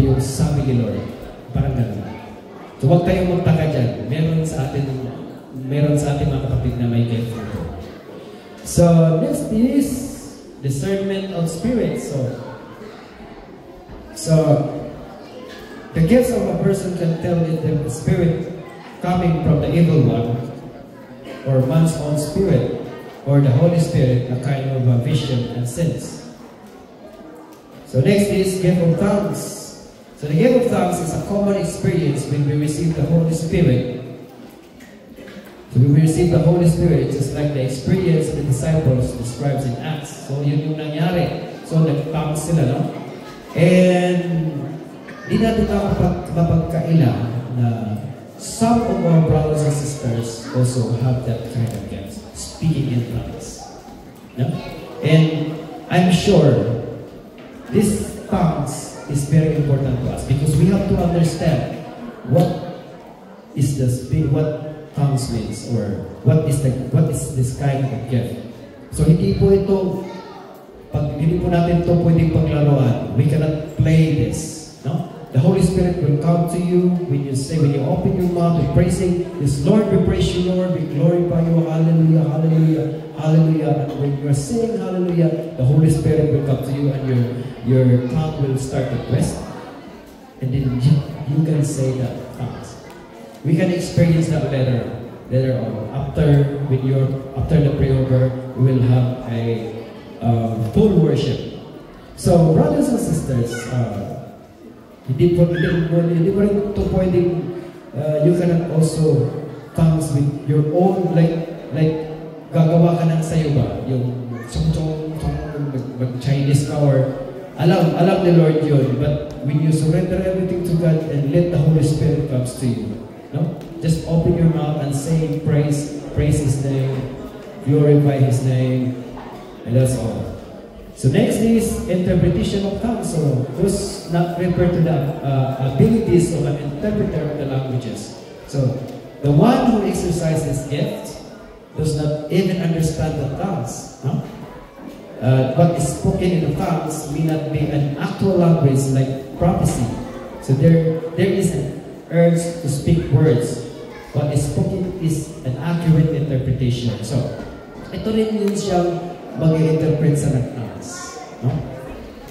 yung sabi ni Lord. Parang gano'n. So, huwag tayong magtaka dyan. Meron sa atin mga kapatid na may gift ito. So, next is discernment of spirits. So, the gifts of a person can tell if the spirit coming from the evil one, or man's own spirit, or the Holy Spirit, a kind of a vision and sense. So next is gift of tongues. So the gift of tongues is a common experience when we receive the Holy Spirit. So when we receive the Holy Spirit, just like the experience the disciples describes in Acts. So yun yung nangyari. So nag-tongues sila, no? And di natin mapagkaila na some of our brothers and sisters also have that kind of gift, speaking in tongues. No? And I'm sure this tongues is very important to us because we have to understand what is what tongues means, or what is this kind of gift. So hindi po natin ito pwedeng paglaruan. We cannot play this. No? The Holy Spirit will come to you when you open your mouth with praising this, Lord, we praise you, Lord, we glorify you, hallelujah, hallelujah, hallelujah. And when you are saying hallelujah, the Holy Spirit will come to you and your tongue will start to twist. And then you can say that tongues. We can experience that later on. After the prayer, we will have a full worship. So, brothers and sisters, hindi po rin ito pwedeng, you cannot also tongues with your own, like gagawa ka ng sayo ba? Yung mag-Chinese ka, or alam ni Lord yun, but when you surrender everything to God and let the Holy Spirit comes to you, no? Just open your mouth and say praise His name, glorify His name, and that's all. So next is interpretation of tongues. So those not refer to the abilities of an interpreter of the languages. So the one who exercises gift does not even understand the tongues. No? What is spoken in the tongues may not be an actual language like prophecy. So there is an urge to speak words. What is spoken is an accurate interpretation. So ito rin yun siyang mag-i-interpret sa tongues. No?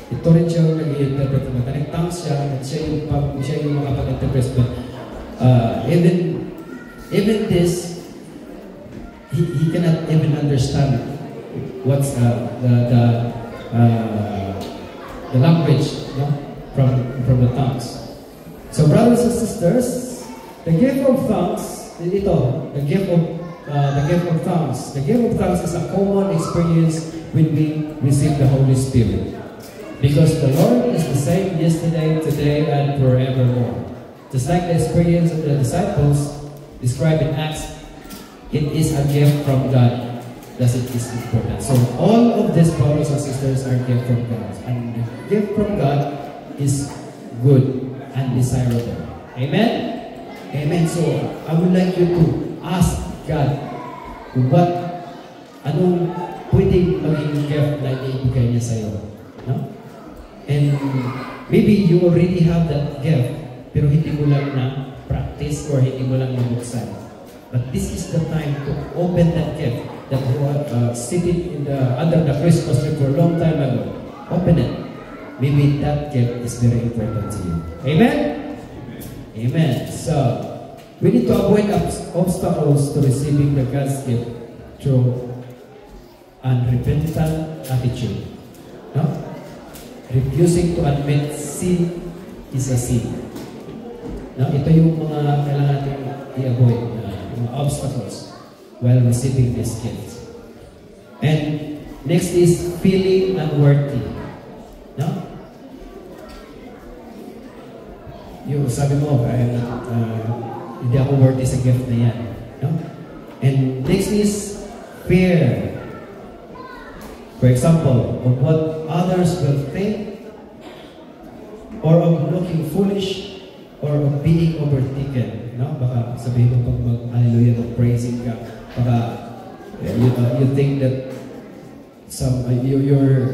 Ito rin siya nag-i-interpret. Nag-tongues siya, at siya yung makapag-interpret. But even this, he cannot even understand what's the language, no? from the tongues. So brothers and sisters, the gift of tongues, the gift of tongues is a common experience when we receive the Holy Spirit. Because the Lord is the same yesterday, today, and forevermore. Just like the experience of the disciples described in Acts, it is a gift from God. Thus it is important. So all of these brothers and sisters are gift from God. And the gift from God is good and desirable. Amen? Amen. So I would like you to ask God anong pwedeng maging gift na ibigay niya sa'yo. No? And maybe you already have that gift, pero hindi mo lang na practice or hindi mo lang nabuksan. But this is the time to open that gift that you are sitting under the Christmas tree for a long time ago. Open it. Maybe that gift is very important to you. Amen? Amen. So, we need to avoid obstacles to receiving the God's gift through unrepentant attitude. No? Refusing to admit sin is a sin. No? Ito yung mga kailangan natin i-avoid, mga obstacles while receiving this gift. And next is feeling unworthy. No? Yung sabi mo, hindi ako worthy sa gift na yan. No? And next is fear. For example, of what others will think, or of looking foolish, or of being overtaken. No? Baka sabihin mo pag mag-hallelujah, mag-praising ka, baka you think that you're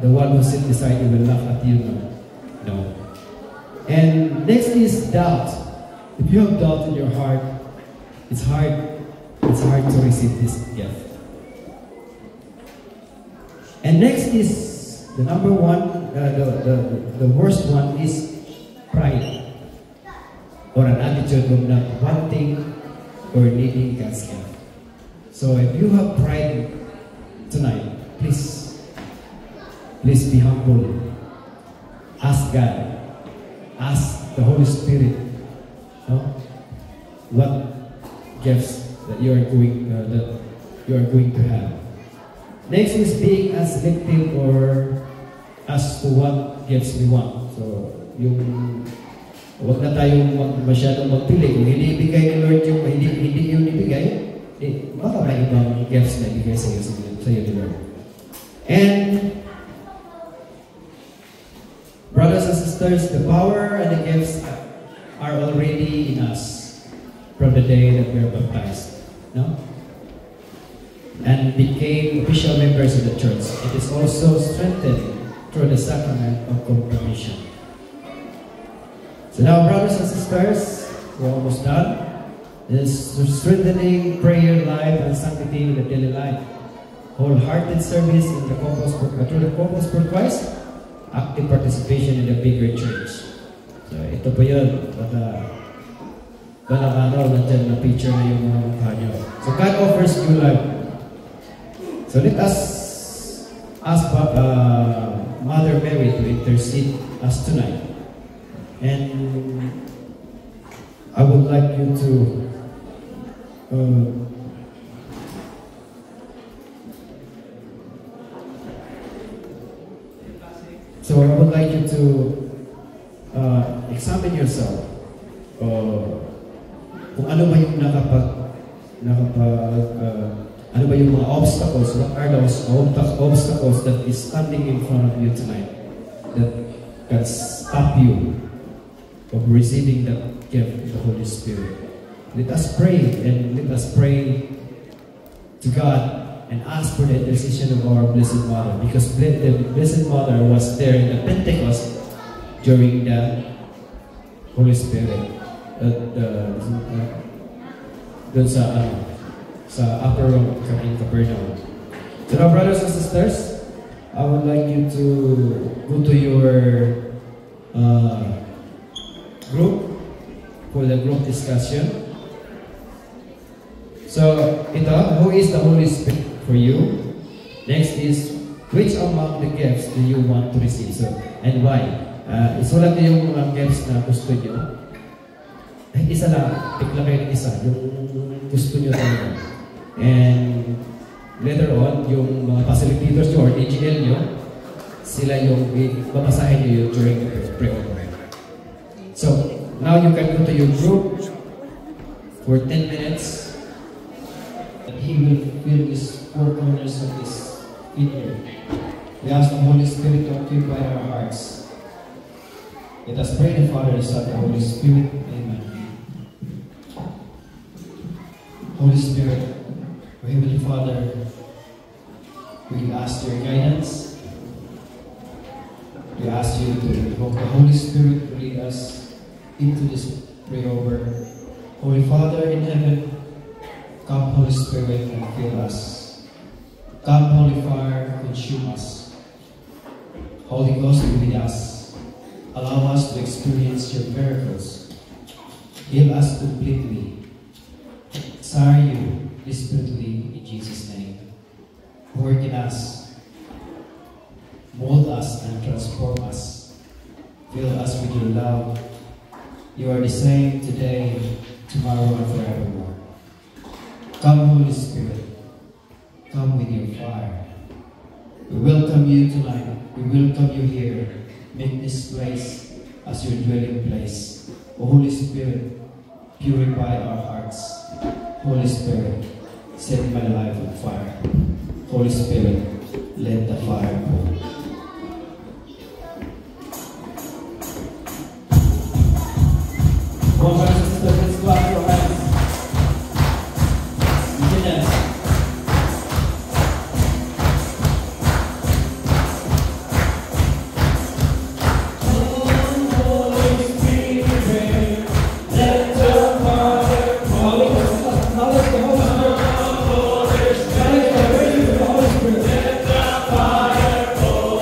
the one who sit beside you will laugh at you. No. And next is doubt. If you have doubt in your heart, it's hard to receive this gift. And next is the number one, the worst one is pride, or an attitude of not wanting or needing God's gift. So if you have pride tonight, please be humble. Ask God. Ask the Holy Spirit, no? What gifts that you are going to have. Next is being as selective or as to what gifts we want. So, huwag na tayong masyadong magpili. Kung hindi ibigay ni Lord yung, hindi yung ibigay, baka may ibang gifts na ibigay sa iyo ni Lord. And, brothers and sisters, the power and the gifts are already in us from the day that we are baptized. No? And became official members of the church. It is also strengthened through the sacrament of confirmation. So now, brothers and sisters, we're almost done. This strengthening prayer life and sanctity in the daily life. Wholehearted service in the through the Corpus for Christ. Active participation in the bigger church. So ito po yun. Nandyan na picture na yung mga mukha nyo. So God offers new life. So let us ask Mother Mary to intercede us tonight. And I would like you to examine yourself. Kung ano ba yung ano ba yung mga obstacles, what are those obstacles that is standing in front of you tonight that can stop you of receiving that gift of the Holy Spirit? Let us pray, and let us pray to God and ask for the intercession of our Blessed Mother, because the Blessed Mother was there in the Pentecost during the Holy Spirit doon sa upper room in Capernaum. So now, brothers and sisters, I would like you to go to your group for the group discussion. So, who is the Holy Spirit for you? Next is, which among the gifts do you want to receive? So, and why? Isulat niyo yung mga gifts na gusto niyo. Isa lang, tikla kayo ng isa, yung gusto niyo talaga. And later on, yung mga facilitators niyo or AGL niyo, sila yung babasahin niyo during the pre-over. So, now you can go to your group for 10 minutes. He will fill these four corners of this vineyard. We ask the Holy Spirit to occupy our hearts. Let us pray the Father, the Son, and the Holy Spirit. Amen. Holy Spirit, our Heavenly Father, we ask your guidance. We ask you to invoke the Holy Spirit to lead us into this prayer over. Holy Father in heaven, come, Holy Spirit, and fill us. Come, Holy Fire, consume us. Holy Ghost, be with us. Allow us to experience your miracles. Heal us completely. Desire you desperately in Jesus' name. Work in us. Mold us and transform us. Fill us with your love. You are the same today, tomorrow, and forevermore. Come, Holy Spirit. Come with your fire. We welcome you tonight. We welcome you here. Make this place as your dwelling place. O Holy Spirit, purify our hearts. Holy Spirit, set my life on fire. Holy Spirit, let the fire burn. Brothers and sisters, let's clap your hands. You can dance. Let the fire go.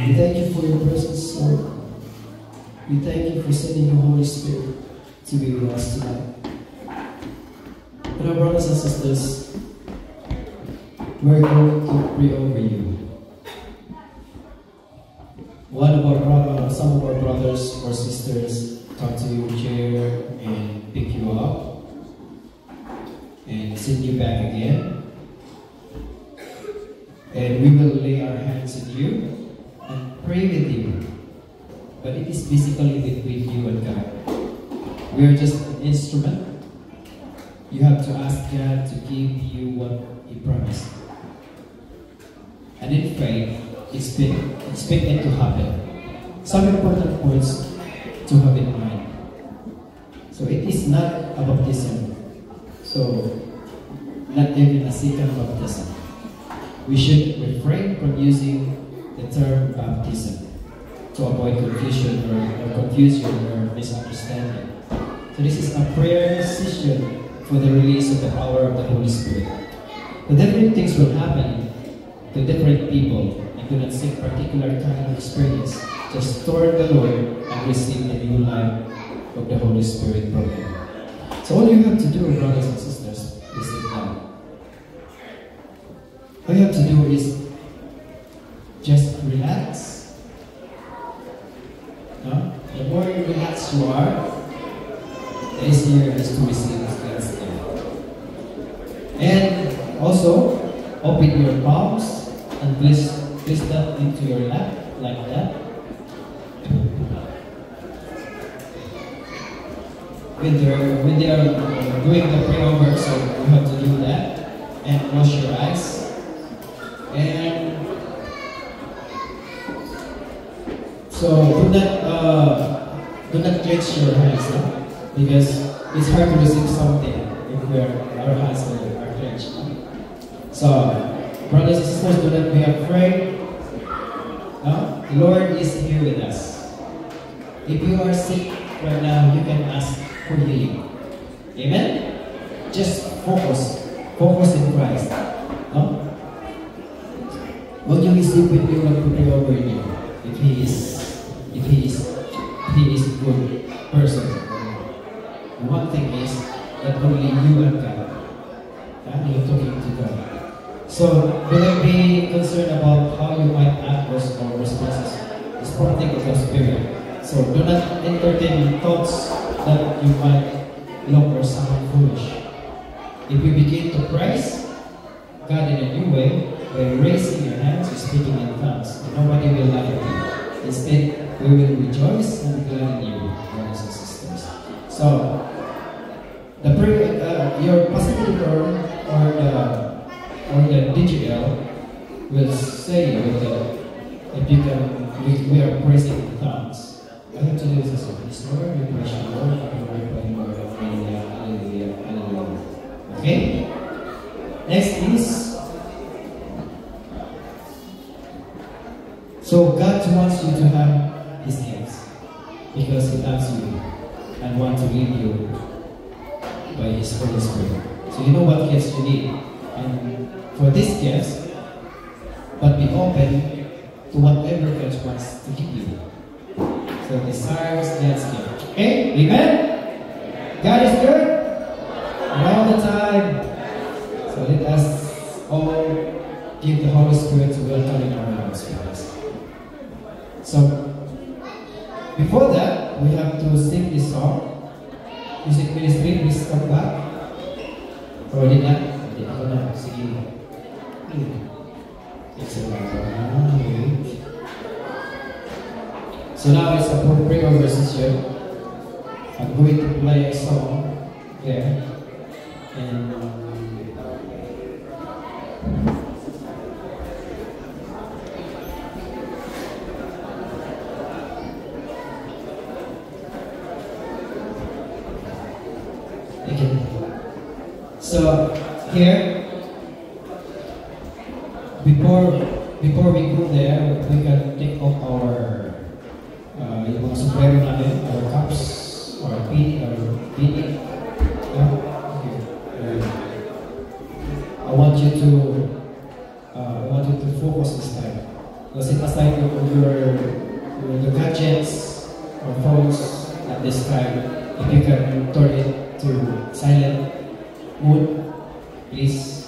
We thank you for your presence, Lord. We thank you for sending your Holy Spirit to be with us tonight. And our brothers and sisters, we're going to pray over you. Some of our brothers or sisters come to your chair and pick you up and send you back again. And we will lay our hands on you and pray with you. But it is basically between you and God. We are just an instrument. You have to ask God to give you what He promised. And in faith, expect it to happen. Some important points to have in mind. So it is not a baptism. So not even a second baptism. We should refrain from using the term baptism to avoid confusion or misunderstanding. So this is a prayer session for the release of the power of the Holy Spirit. The different things will happen to different people. You do not seek particular kind of experience. Just turn the Lord and receive the new life of the Holy Spirit program. So all you have to do, brothers and sisters, is sit down. All you have to do is just relax. No? The more you relax you are, the easier it is to receive God's gift. And also, open your palms and place that into your lap, like that. When they are doing the prayer over, so you have to do that. And close your eyes. And so do not clench your hands, no? Because it's hard to receive something if our hands are clenched. So, brothers and sisters, do not be afraid. No? The Lord is here with us. If you are sick right now, you can ask for healing. Amen? Just focus in Christ. No? What you receive when you want to pray over you, if he is a good person. One thing is that only you and God. You're talking to God. So do not be concerned about how you might act or responses. It's something of the Spirit. So do not entertain thoughts that you might look or sound foolish. If you begin to praise God in a new way, by raising your hands or speaking in tongues, nobody will laugh at you. Instead, we will rejoice and be glad in you, brothers and sisters. So, your facilitator or the DGL will say if you can, we are praising in tongues. I have to do this as well. Lord, we praise you, Lord, Lord, hallelujah, hallelujah, hallelujah. Okay? Next is, so God wants you to have His gifts. because He loves you and wants to lead you by His Holy Spirit. So you know what gifts you need. And for these gifts, but be open to whatever God wants to give you. So desires God's gift. Okay? Amen? God is good? And all the time. So let us all give the Holy Spirit to welcome in our lives with us. So before that, we have to sing this song. Music ministry, please come back. Or did not? Hindi ako na. Sige. So now it's appropriate over session. I'm going to play a song there. And okay. So here, before we go there, we can take off our yung mga sombrero namin, our caps, our beanie, I want you to focus this time. So set aside your gadgets or phones at this time. If you can turn it to silent mode, please.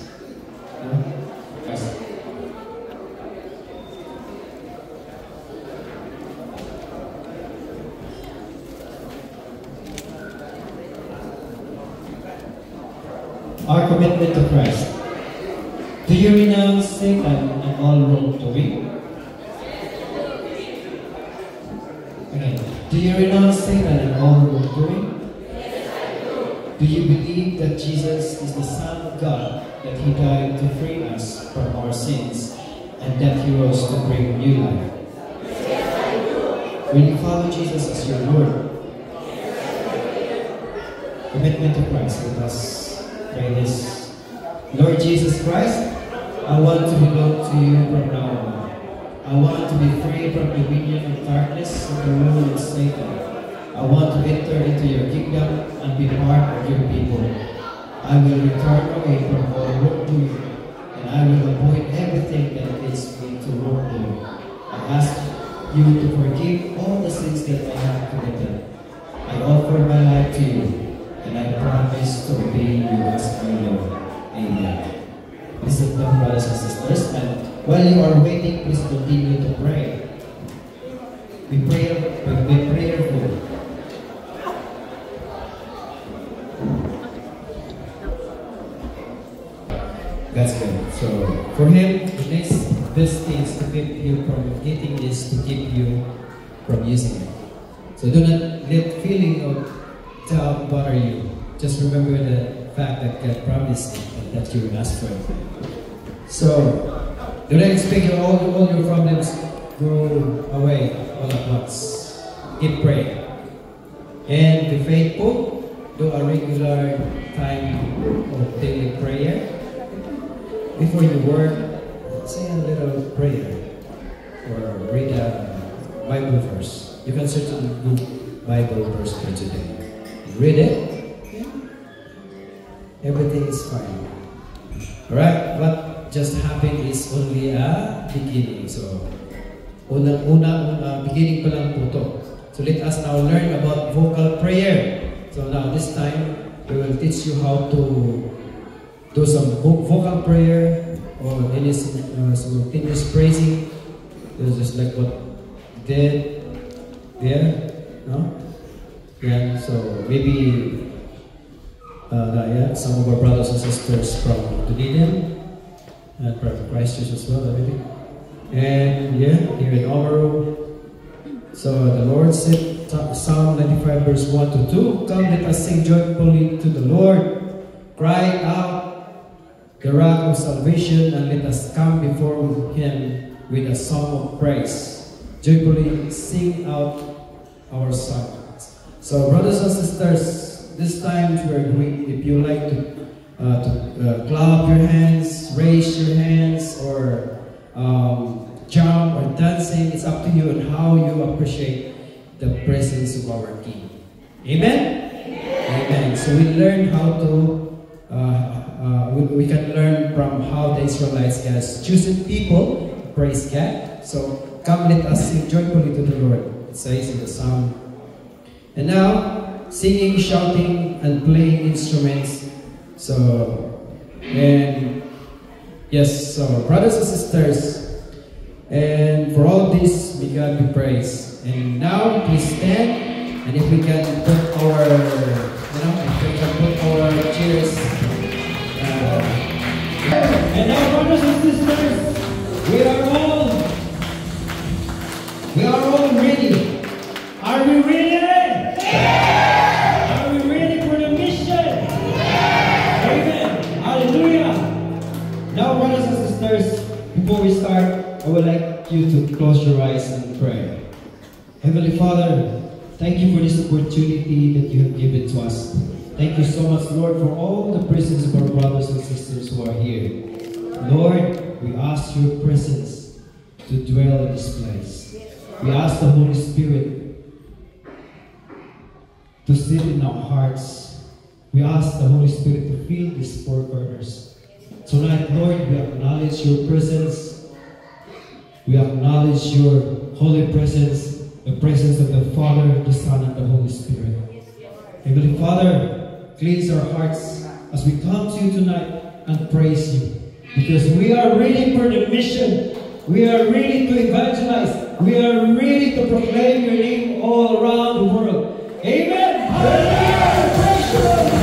Our commitment to Christ. Do you renounce Satan and all wrongdoing? Again, do you renounce Satan and all wrongdoing? Do you believe that Jesus is the Son of God, that He died to free us from our sins, and that He rose to bring new life? Will you follow Jesus as your Lord? Commitment to Christ. Let us pray this. Lord Jesus Christ, I want to belong to you from now on. I want to be free from the dominion of darkness and the rule of Satan. I want to enter into your kingdom and be part of your people. I will return away from all wrongdoing, and I will avoid everything that leads me to wrongdoing. I ask you to forgive all the sins that I have committed. I offer my life to you, and I promise to obey you as my Lord. Amen. Please sit down, brothers and sisters, and while you are waiting, please continue to pray. Be prayerful. That's good. So for Him, this things to keep you from getting this, to keep you from using it. So do not let feeling of doubt bother you. Just remember the fact that God promised that you will ask for it. So do not expect all your problems go away all at once. Keep praying and be faithful. Do a regular time of daily prayer. Before you work, say a little prayer or read a Bible verse. You can search on Google Bible verse for today. Read it. Everything is fine. Alright? What just happened is only a beginning. So, beginning pa lang po to. So let us now learn about vocal prayer. So now this time, we will teach you how to do some vocal prayer or any simultaneous praising. Just like what did there, no? Yeah, so maybe some of our brothers and sisters from Dunedin and from Christchurch as well, maybe. And yeah, here in Oamaru. So the Lord said, Psalm 95 verse 1 to 2, come let us sing joyfully to the Lord, cry out the rock of salvation, and let us come before Him with a song of praise. Joyfully sing out our songs. So brothers and sisters, this time we are going, if you like to clap your hands, raise your hands, or jump or dancing, it's up to you and how you appreciate the presence of our King. Amen? Amen. So we learn how to, we can learn from how the Israelites has chosen people. Praise God. So come, let us sing joyfully to the Lord. It says in the Psalm. And now, singing, shouting, and playing instruments. So, and yes, so brothers and sisters, and for all this, may God be praised. And now, please stand, and if we can put our, if we can put our chairs. And now, brothers and sisters, we are all ready. Are we ready? Are we ready for the mission? Amen. Hallelujah. Now, brothers and sisters, before we start, I would like you to close your eyes and pray. Heavenly Father, thank you for this opportunity that you have given to us. Thank you so much, Lord, for all the presence of our brothers and sisters who are here. Lord, we ask your presence to dwell in this place. We ask the Holy Spirit to sit in our hearts. We ask the Holy Spirit to fill these four corners. Tonight, Lord, we acknowledge your presence. We acknowledge your holy presence, the presence of the Father, the Son, and the Holy Spirit. Heavenly Father, cleanse our hearts as we come to you tonight and praise you. Because we are ready for the mission. We are ready to evangelize. We are ready to proclaim your name all around the world. Amen. Hallelujah. Praise the Lord.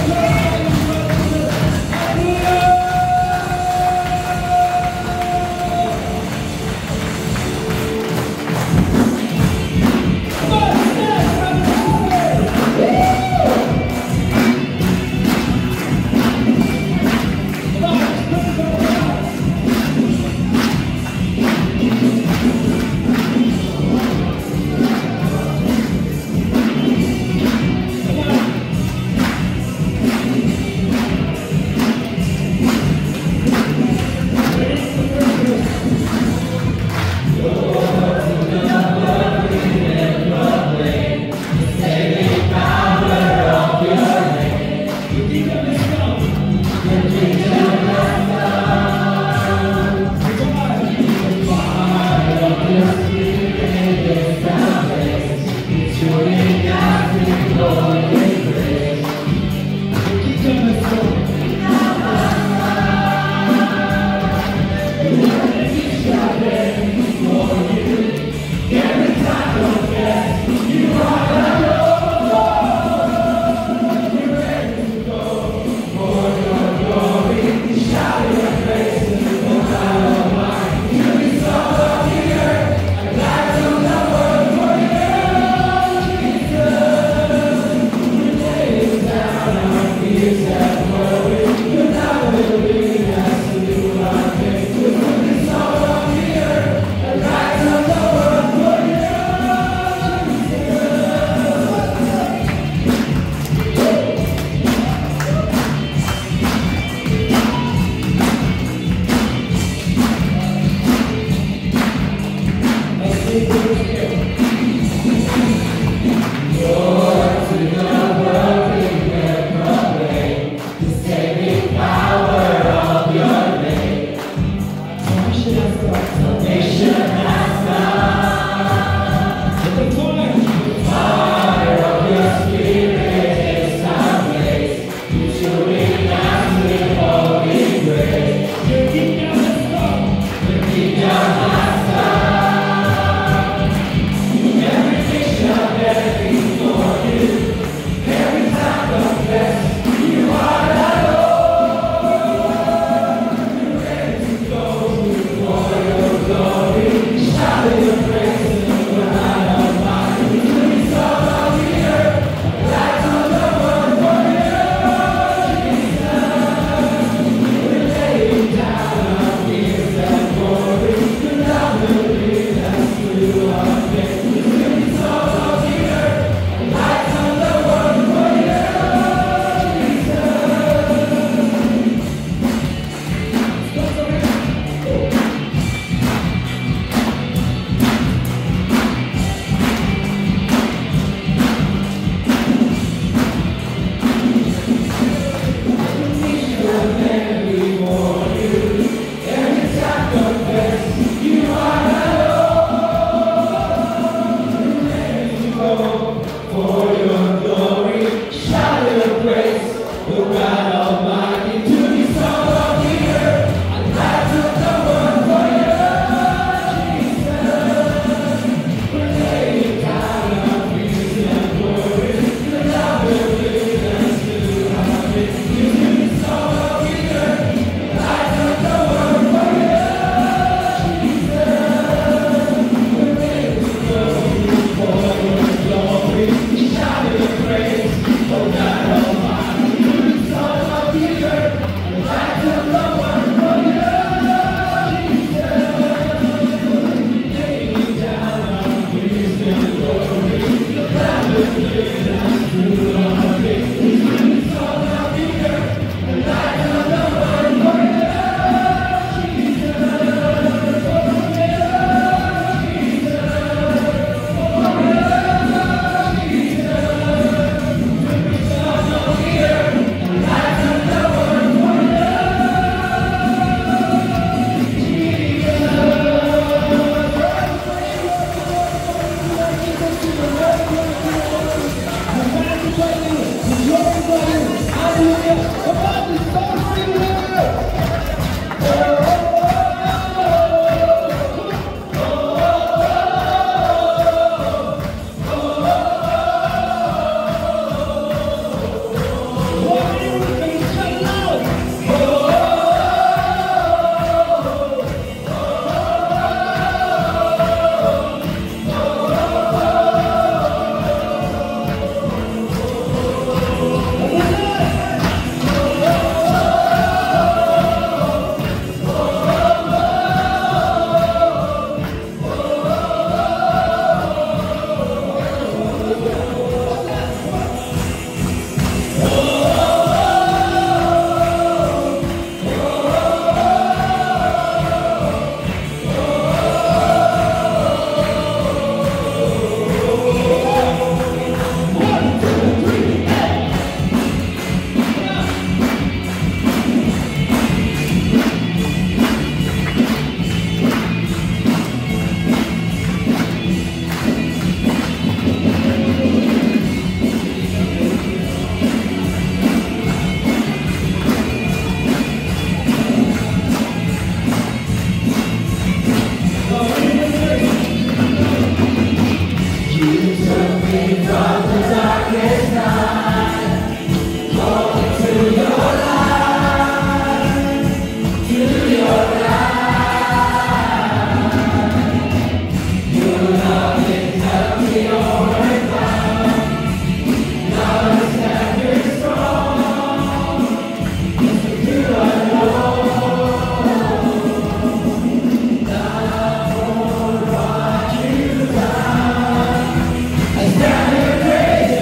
I stand here praising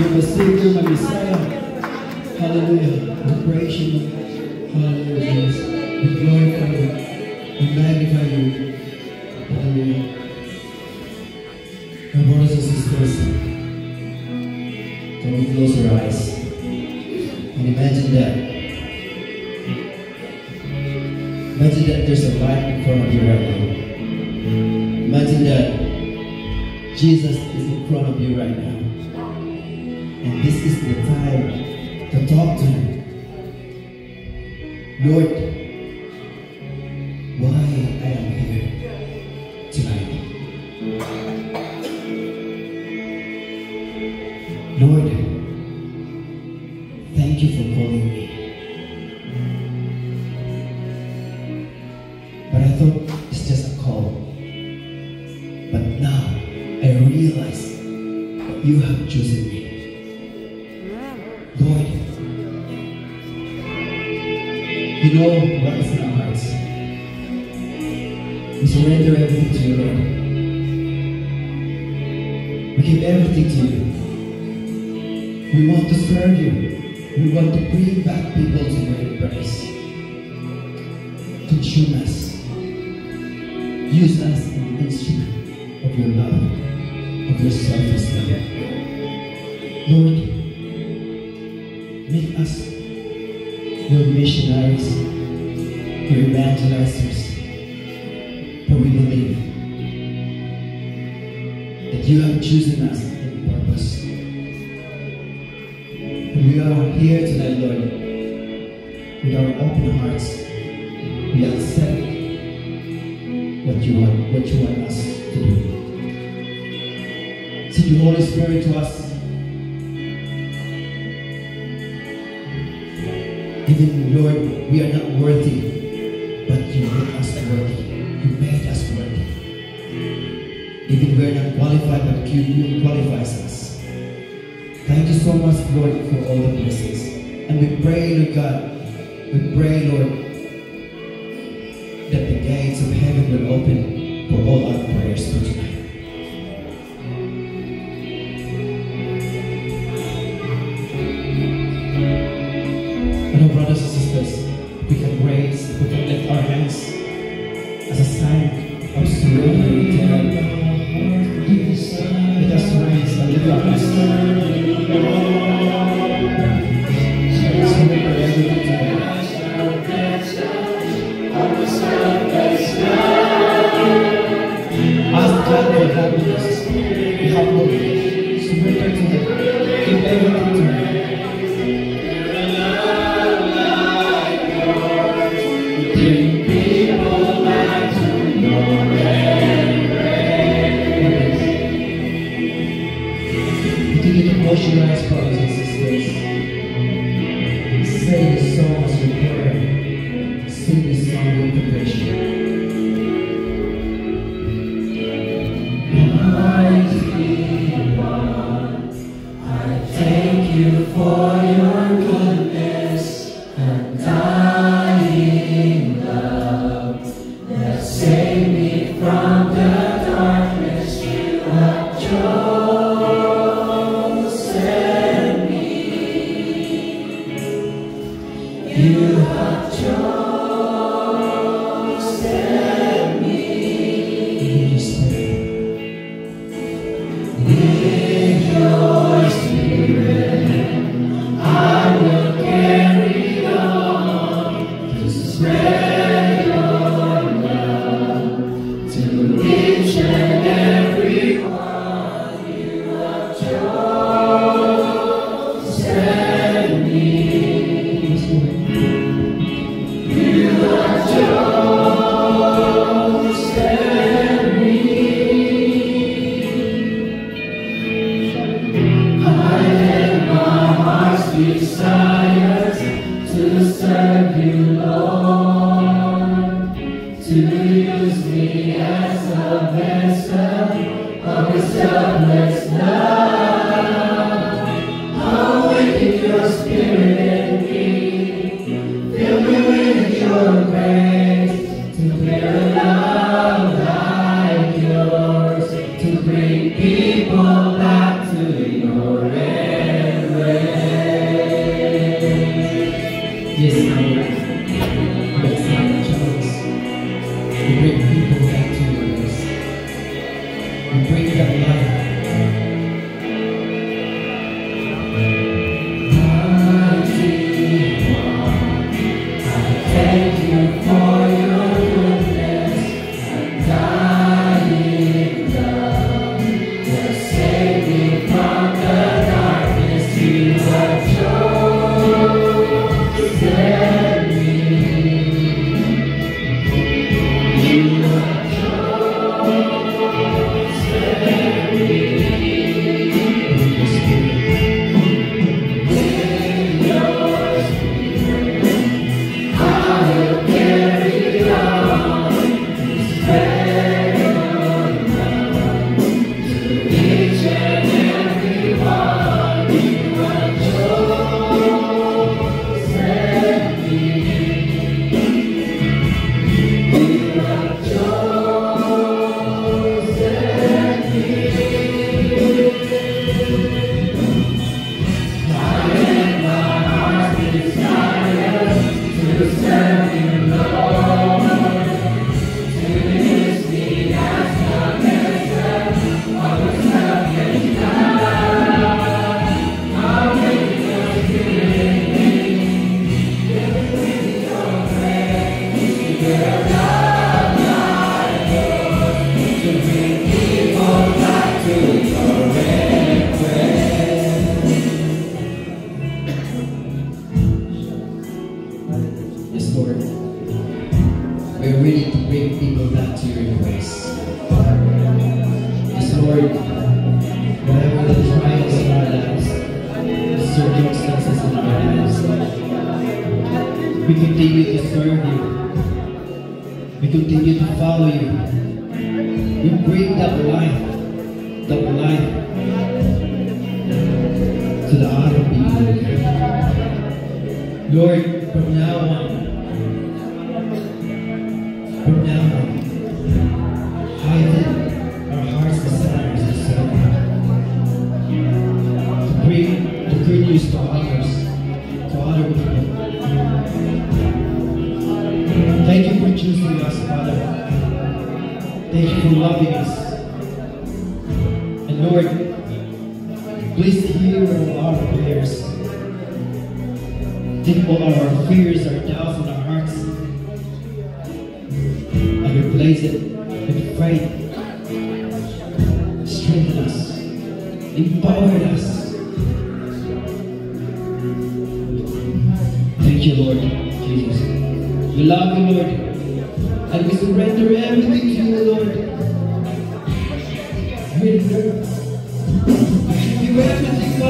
You're the Savior, my Messiah. Hallelujah. We praise you. Hallelujah, Jesus. We glorify you. We magnify you. Hallelujah. My brothers and sisters, can we close our eyes and imagine that? Imagine that there's a light in front of you right now. Imagine that Jesus is in front of you right now. And this is the time to talk to Him. Lord, why I am here tonight? Lord, thank you for calling me. But I thought it's just a call. But now I realize that you have chosen me. Lord, you know what is in our hearts. We surrender everything to you, Lord. We give everything to you. We want to serve you. We want to bring back people to your embrace. Consume us. Use us as an instrument of your love, of your selfless love. Lord, make us your missionaries, your evangelizers. For we believe that you have chosen us in purpose. And we are here tonight, Lord, with our open hearts. We accept what you want us to do. Send the Holy Spirit to us. Even, Lord, we are not worthy, but you made us worthy. You made us worthy. Even we are not qualified, but you qualifies us. Thank you so much, Lord, for all the blessings. And we pray, Lord God, we pray, Lord, that the gates of heaven will open for all our prayers for tonight. Brothers and sisters, we can raise, we can lift our hands as a sign of surrender to God. Let us raise and lift our hands. Surrender everything to God. Ask God for happiness. We have you to close your eyes, brothers and sisters. Say this song as your prayer. Sing this song with conviction. Thank you for your goodness and dying love that saved me from the darkness. You have chosen me. You have chosen me. With your spirit, I will carry on to spread your love to each and every one. You have chosen me. You have chosen me. I let my heart's desires to serve you, Lord, to use me as a vessel of your selfless love. Awaken your spirit in me, fill me with your grace, to bear a love like yours, to bring people back to your embrace. Yes, Lord. That's our chance. We bring people back to your ways. We bring them life. Mighty One, I thank you for your goodness and dying love that saved me from the darkness. You have chosen me. You have chosen me. Yes, Lord. We're ready to bring people back to your embrace. Yes, Lord. Whatever the trials in our lives, the circumstances in our lives, we continue to serve you. We continue to follow you. We bring that life to the other people. Lord, from now on, heighten our heart's desires to serve you, to bring the good news to others, to other people. Thank you for choosing us, Father. Thank you for loving us. And Lord, please hear all our prayers. Take all our fears, our doubts, and our hearts, and replace it with faith. Strengthen us, empower us. Thank you, Lord Jesus. We love you, Lord, and we surrender everything to you, Lord. We give you everything.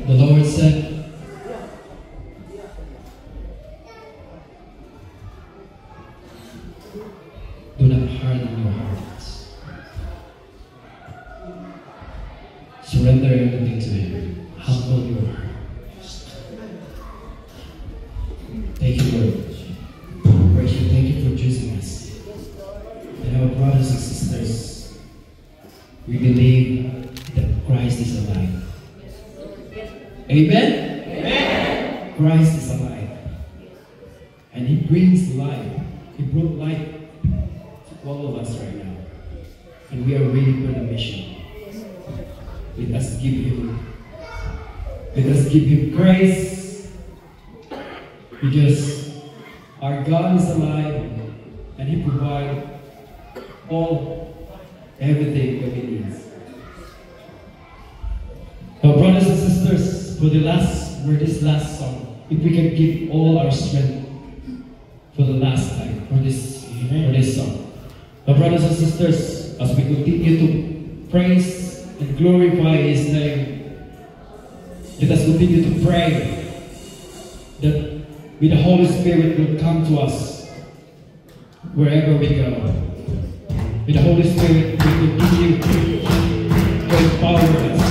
The Lord said, do not harden your hearts. Surrender everything to Him. Humble your heart. Thank you, Lord. Praise you. Thank you for choosing us. And our brothers and sisters, we believe that Christ is alive. Amen? Amen. Christ is alive. And He brings life. He brought life to all of us right now. And we are ready for the mission. Let us give Him praise. Because our God is alive and He provides everything that we need. Now, brothers and sisters, for this last song, if we can give all our strength for the last time, for this song. Now, brothers and sisters, as we continue to praise and glorify His name, let us continue to pray that with the Holy Spirit will come to us wherever we go. With the Holy Spirit will continue to empower us.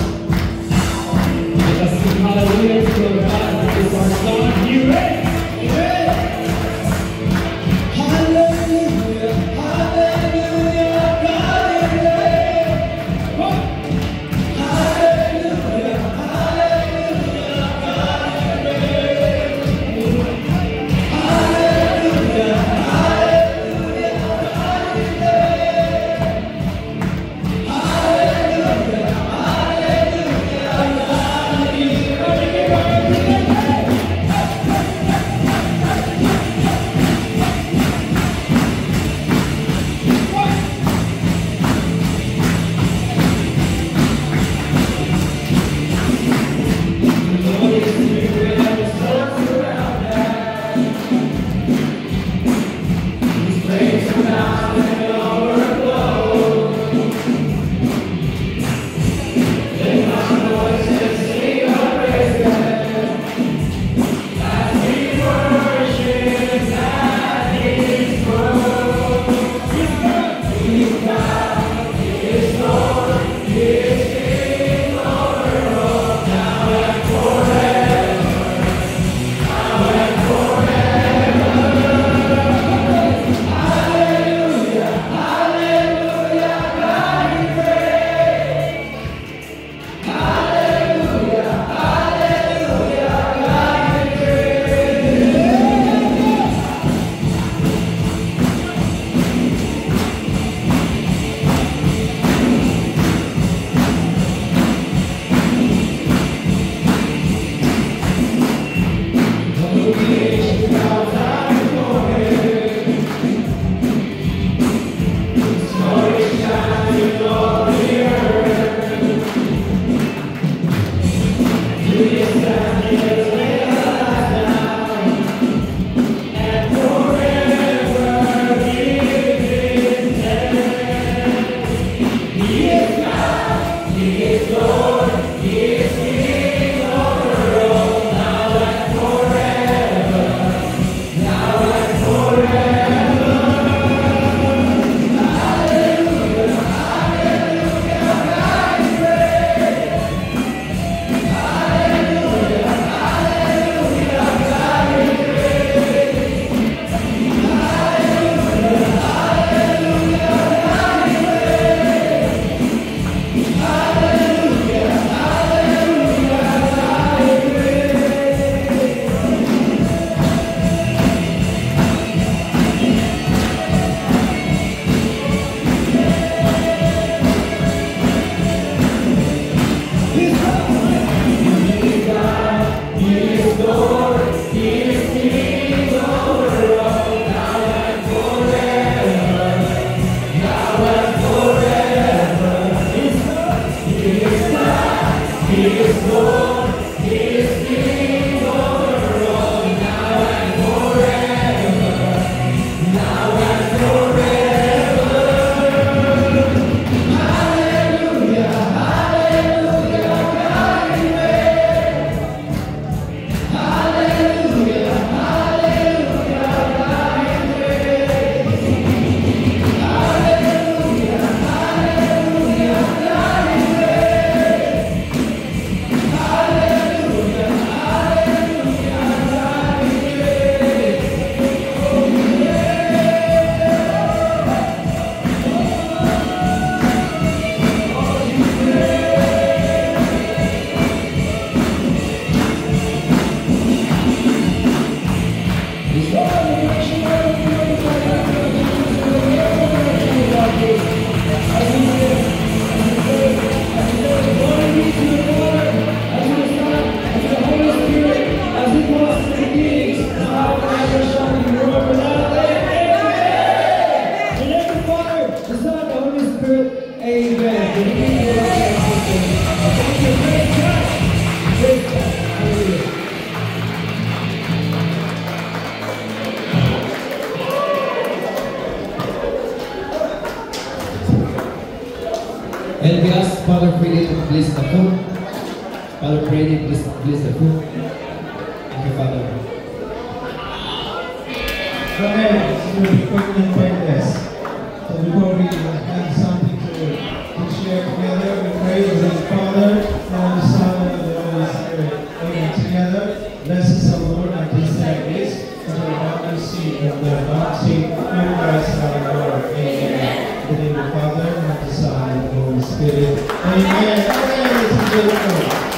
Let us sing hallelujah to our God. This is our song. You ready? You ready? Hallelujah, hallelujah, God is reigns. Hallelujah, hallelujah, God is reigns. Hallelujah, hallelujah, God is reigns. And we ask Father Freddie to bless the food. Father Freddie, please bless the food. Thank you, Father. Okay, so we're going to pray this. So before we have something to share together, we pray with the Father, and the Son, and the Holy Spirit. Amen. Together, bless us, O Lord, and this like this, and the Father seed of the bounty, in Christ our Lord. Amen. In the name of the Father, and the Son, and the Holy Spirit. Amen. Amen.